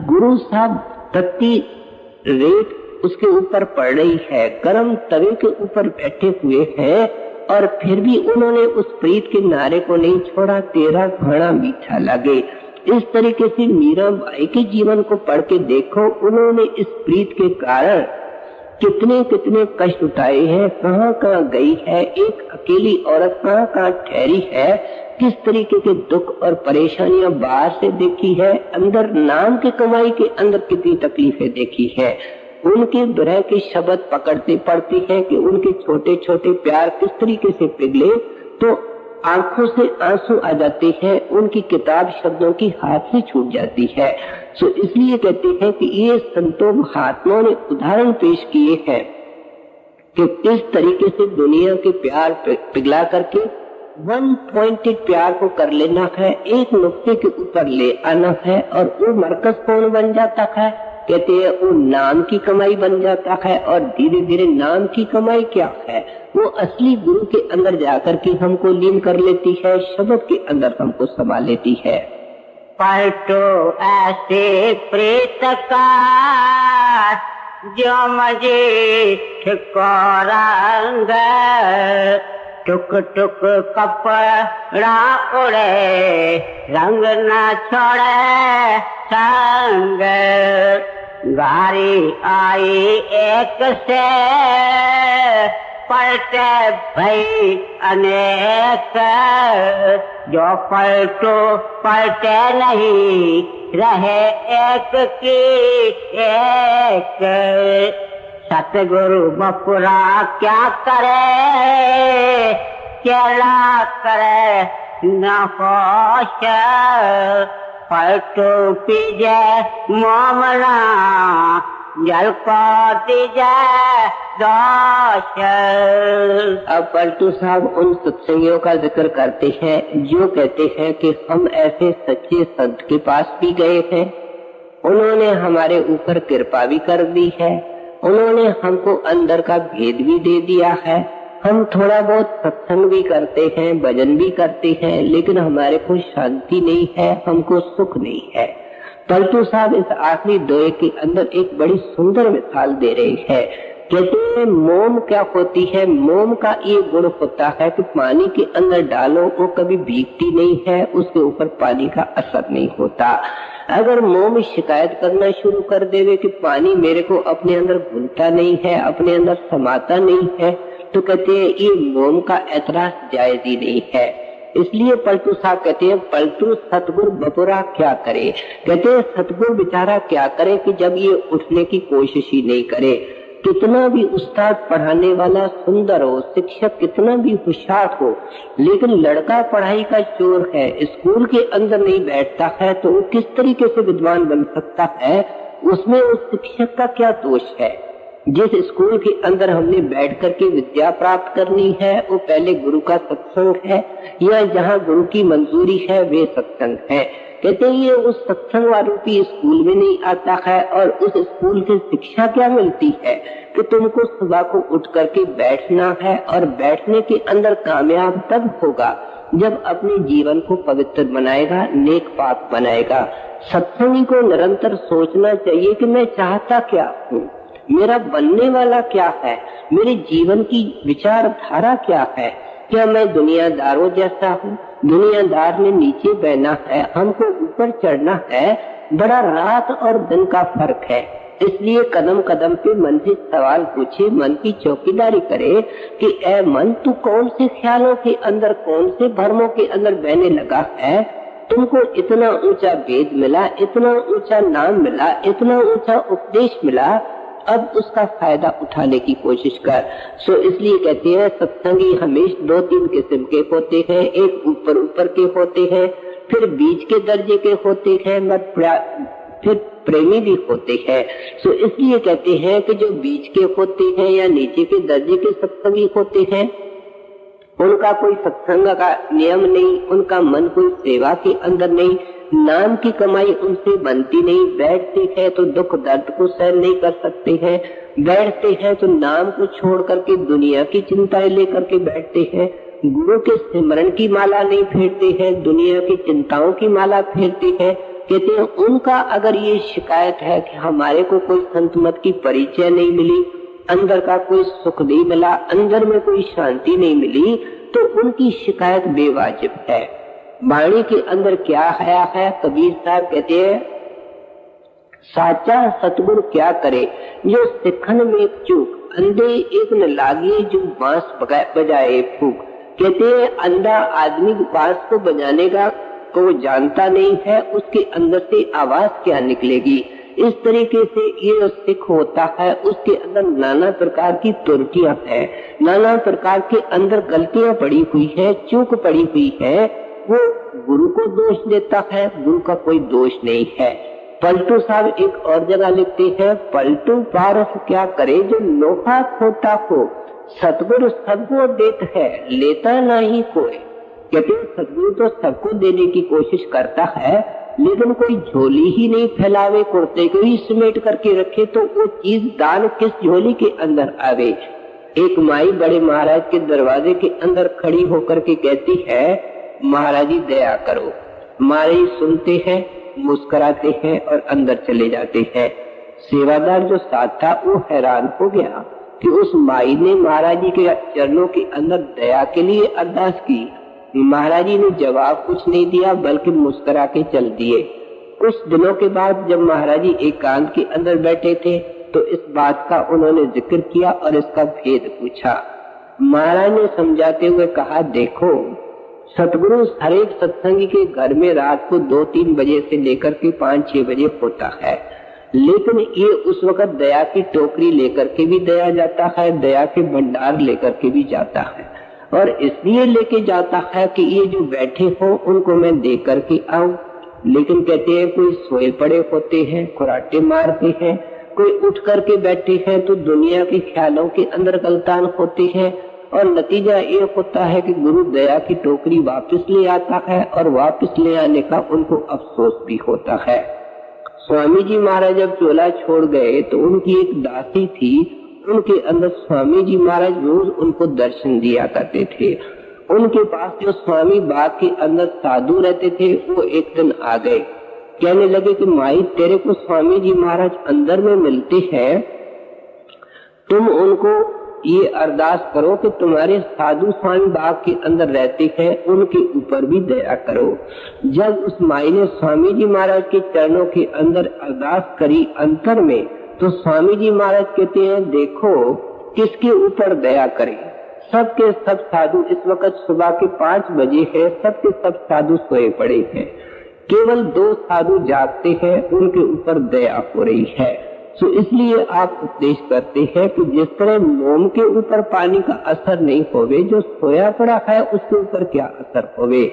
गुरु साहब तत्ती रेत उसके ऊपर पड़ रही है, गर्म तवे के ऊपर बैठे हुए हैं और फिर भी उन्होंने उस प्रीत के नारे को नहीं छोड़ा, तेरा घड़ा मीठा लगे। इस तरीके से मीराबाई के जीवन को पढ़ के देखो, उन्होंने इस प्रीत के कारण कितने कितने कष्ट उठाए हैं, कहाँ कहाँ गई है, एक अकेली औरत कहाँ कहाँ ठहरी है, किस तरीके के दुख और परेशानियां बाहर से देखी है, अंदर नाम की कमाई के अंदर कितनी तकलीफें देखी है। उनके ब्रह के शब्द पकड़ते पड़ते हैं कि उनके छोटे छोटे प्यार किस तरीके से पिघले तो आंखों से आंसू आ जाते हैं, उनकी किताब शब्दों की हाथ से छूट जाती है। सो इसलिए कहते हैं कि ये संतों महात्माओं ने उदाहरण पेश किए हैं कि किस तरीके से दुनिया के प्यार पिघला करके वन पॉइंटेड प्यार को कर लेना है, एक नुक्ते के ऊपर ले आना है और वो मरकज कौन बन जाता है। कहते हैं वो नाम की कमाई बन जाता है और धीरे धीरे नाम की कमाई क्या है, वो असली गुरु के अंदर जाकर के हमको लीन कर लेती है, शब्द के अंदर हमको समा लेती है। पलटो ऐसे प्रीत का जो मुझे ठिकोरंग, टुक टुक कपड़ा उड़े रंग न छोड़े संग। गाड़ी आई एक से पलटे भई अनेक, जो पलटो पलटे नहीं रहे एक की एक। सतगुरु बपुरा क्या करे, चला करे न होश, पलटू पीजे मोमना जल को तीजे दोष। अब पलटू साहब उन सत्संगियों का जिक्र करते हैं जो कहते हैं कि हम ऐसे सच्चे संत के पास भी गए हैं, उन्होंने हमारे ऊपर कृपा भी कर दी है, उन्होंने हमको अंदर का भेद भी दे दिया है। हम थोड़ा बहुत सत्संग भी करते हैं, भजन भी करते हैं, लेकिन हमारे को शांति नहीं है, हमको सुख नहीं है। पलटू साहब इस आखिरी दोहे के अंदर एक बड़ी सुंदर मिसाल दे रहे हैं। कहते हैं मोम क्या होती है। मोम का ये गुण होता है कि पानी के अंदर डालो वो कभी भीगती नहीं है, उसके ऊपर पानी का असर नहीं होता। अगर मोम शिकायत करना शुरू कर देवे कि पानी मेरे को अपने अंदर घुलता नहीं है, अपने अंदर समाता नहीं है, तो कहते हैं ये मोम का ऐतराज जायज ही नहीं है। इसलिए पलटू साहब कहते हैं पलटू सतगुरु बपुरा क्या करे। कहते हैं सतगुरु बेचारा क्या करे कि जब ये उठने की कोशिश ही नहीं करे। कितना भी उस्ताद पढ़ाने वाला सुंदर हो, शिक्षक कितना भी होशियार हो, लेकिन लड़का पढ़ाई का चोर है, स्कूल के अंदर नहीं बैठता है, तो वो किस तरीके से विद्वान बन सकता है। उसमें उस शिक्षक का क्या दोष है। जिस स्कूल के अंदर हमने बैठ करके विद्या प्राप्त करनी है वो पहले गुरु का सत्संग है, या जहाँ गुरु की मंजूरी है वे सत्संग है। कहते हैं ये उस सत्संग रूपी स्कूल में नहीं आता है। और उस स्कूल की शिक्षा क्या मिलती है कि तुमको सुबह को उठ करके बैठना है, और बैठने के अंदर कामयाब तब होगा जब अपने जीवन को पवित्र बनाएगा, नेक पाक बनाएगा। सत्संगी को निरंतर सोचना चाहिए कि मैं चाहता क्या हूँ, मेरा बनने वाला क्या है, मेरे जीवन की विचारधारा क्या है। क्या मैं दुनियादारों जैसा हूँ। दुनियादार में नीचे बहना है, हमको ऊपर चढ़ना है। बड़ा रात और दिन का फर्क है। इसलिए कदम कदम पे मन से सवाल पूछे, मन की चौकीदारी करे कि ए मन तू कौन से ख्यालों के अंदर, कौन से भ्रमों के अंदर बहने लगा है। तुमको इतना ऊंचा वेद मिला, इतना ऊंचा नाम मिला, इतना ऊंचा उपदेश मिला, अब उसका फायदा उठाने की कोशिश कर। सो इसलिए कहते हैं सत्संगी हमेशा दो तीन किस्म के होते हैं। एक ऊपर ऊपर के होते हैं, फिर बीच के दर्जे के होते हैं, फिर प्रेमी भी होते हैं। सो इसलिए कहते हैं कि जो बीच के होते हैं या नीचे के दर्जे के सत्संगी होते हैं, उनका कोई सत्संग का नियम नहीं, उनका मन कोई सेवा के अंदर नहीं, नाम की कमाई उनसे बनती नहीं। बैठते हैं तो दुख दर्द को सहन नहीं कर सकते हैं, बैठते हैं तो नाम को छोड़ करके दुनिया की चिंताएं लेकर के बैठते हैं। गुरु के सिमरन की माला नहीं फेरते हैं, दुनिया की चिंताओं की माला फेरते हैं। कहते हैं उनका अगर ये शिकायत है कि हमारे को कोई संत मत की परिचय नहीं मिली, अंदर का कोई सुख नहीं मिला, अंदर में कोई शांति नहीं मिली, तो उनकी शिकायत बेवाजिब है। वाणी के अंदर क्या आया है। कबीर साहब कहते हैं साचा सतगुरु क्या करे, जो सिखन में एक चूक, अंधे एक न लागे जो बांस बजाए फूक। कहते हैं अंधा आदमी बांस को बजाने का को जानता नहीं है, उसके अंदर से आवाज क्या निकलेगी। इस तरीके से ये सिख होता है, उसके अंदर नाना प्रकार की त्रुटियां हैं, नाना प्रकार के अंदर गलतियां पड़ी हुई है, चूक पड़ी हुई है। वो गुरु को दोष देता है, गुरु का कोई दोष नहीं है। पलटू साहब एक और जगह लिखते हैं पलटू पारस क्या करे, जो लोहा खोटा हो सतगुरु सबको देत है, लेता नहीं कोई। कहते सतगुरु तो सबको देने की कोशिश करता है, लेकिन कोई झोली ही नहीं फैलावे, कुर्ते को ही समेट करके रखे, तो वो चीज दान किस झोली के अंदर आवे। एक माई बड़े महाराज के दरवाजे के अंदर खड़ी होकर के कहती है महाराज जी दया करो। महाराज सुनते हैं, मुस्कुराते हैं और अंदर चले जाते हैं। सेवादार जो साथ था वो हैरान हो गया कि उस माई ने महाराज जी के चरणों के अंदर दया के लिए अरदास की। महाराज जी ने जवाब कुछ नहीं दिया, बल्कि मुस्कुरा के चल दिए। कुछ दिनों के बाद जब महाराज जी एकांत के अंदर बैठे थे तो इस बात का उन्होंने जिक्र किया और इसका भेद पूछा। महाराज ने समझाते हुए कहा देखो सतगुरु हर एक सत्संगी के घर में रात को 2-3 बजे से लेकर के 5-6 बजे होता है, लेकिन ये उस वक्त दया की टोकरी लेकर के भी दया जाता है, दया के भंडार लेकर के भी जाता है। और इसलिए लेके जाता है कि ये जो बैठे हो उनको मैं दे करके आऊं। लेकिन कहते हैं कोई सोए पड़े होते हैं, खुराटे मारते हैं, कोई उठ करके बैठे हैं तो दुनिया के ख्यालों के अंदर गलतान होती है, और नतीजा ये होता है कि गुरु दया की टोकरी वापस ले आता है और वापस ले आने का उनको अफसोस भी होता है। स्वामी जी महाराज जब चोला छोड़ गए तो उनकी एक दासी थी, उनके अंदर स्वामी जी महाराज रोज उनको दर्शन दिया करते थे। उनके पास जो स्वामी बाग के अंदर साधु रहते थे वो एक दिन आ गए, कहने लगे कि माई तेरे को स्वामी जी महाराज अंदर में मिलते हैं, तुम उनको ये अरदास करो कि तुम्हारे साधु स्वामी बाग के अंदर रहते हैं उनके ऊपर भी दया करो। जब उस माई ने स्वामी जी महाराज के चरणों के अंदर अरदास करी अंतर में, तो स्वामी जी महाराज कहते हैं देखो किसके ऊपर दया करें। सबके सब साधु इस वक्त सुबह के 5 बजे है, सबके सब साधु सोए पड़े हैं, केवल 2 साधु जागते हैं, उनके ऊपर दया हो रही है। तो इसलिए आप उपदेश करते हैं कि जिस तरह मोम के ऊपर पानी का असर नहीं होवे, जो सोया पड़ा है उसके ऊपर क्या असर होवे।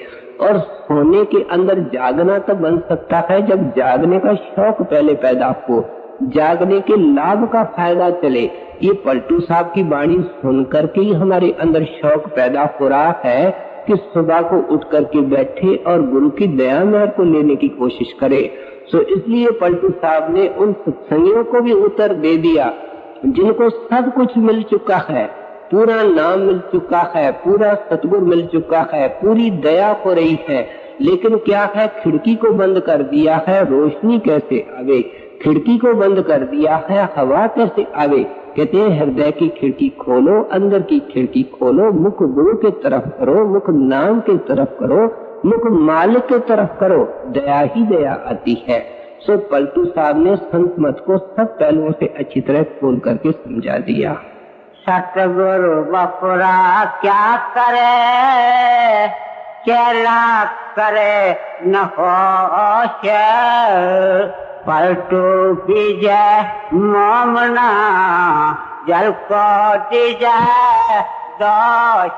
और सोने के अंदर जागना तो बन सकता है जब जागने का शौक पहले पैदा हो, जागने के लाभ का फायदा चले। ये पलटू साहब की वाणी सुन करके ही हमारे अंदर शौक पैदा हो रहा है कि सुबह को उठ करके बैठे और गुरु की दया मेहर को लेने की कोशिश करे। तो इसलिए पलटू साहब ने उन सत्संगियों को भी उत्तर दे दिया जिनको सब कुछ मिल चुका है, पूरा नाम मिल चुका है, पूरा सतगुर मिल चुका है, पूरी दया हो रही है, लेकिन क्या है खिड़की को बंद कर दिया है, रोशनी कैसे आवे। खिड़की को बंद कर दिया है, हवा कैसे आवे। कहते हैं हृदय की खिड़की खोलो, अंदर की खिड़की खोलो, मुख गुरु के तरफ करो, मुख नाम के तरफ करो, मुख मालिक के तरफ करो, दया ही दया आती है। सो पलटू साहब ने संत मत को सब पहलुओं से अच्छी तरह खोल करके समझा दिया। सतगुरु बपुरा क्या करे, चेला करे न होश, पलटू की जय मोमना जल को जय दोष।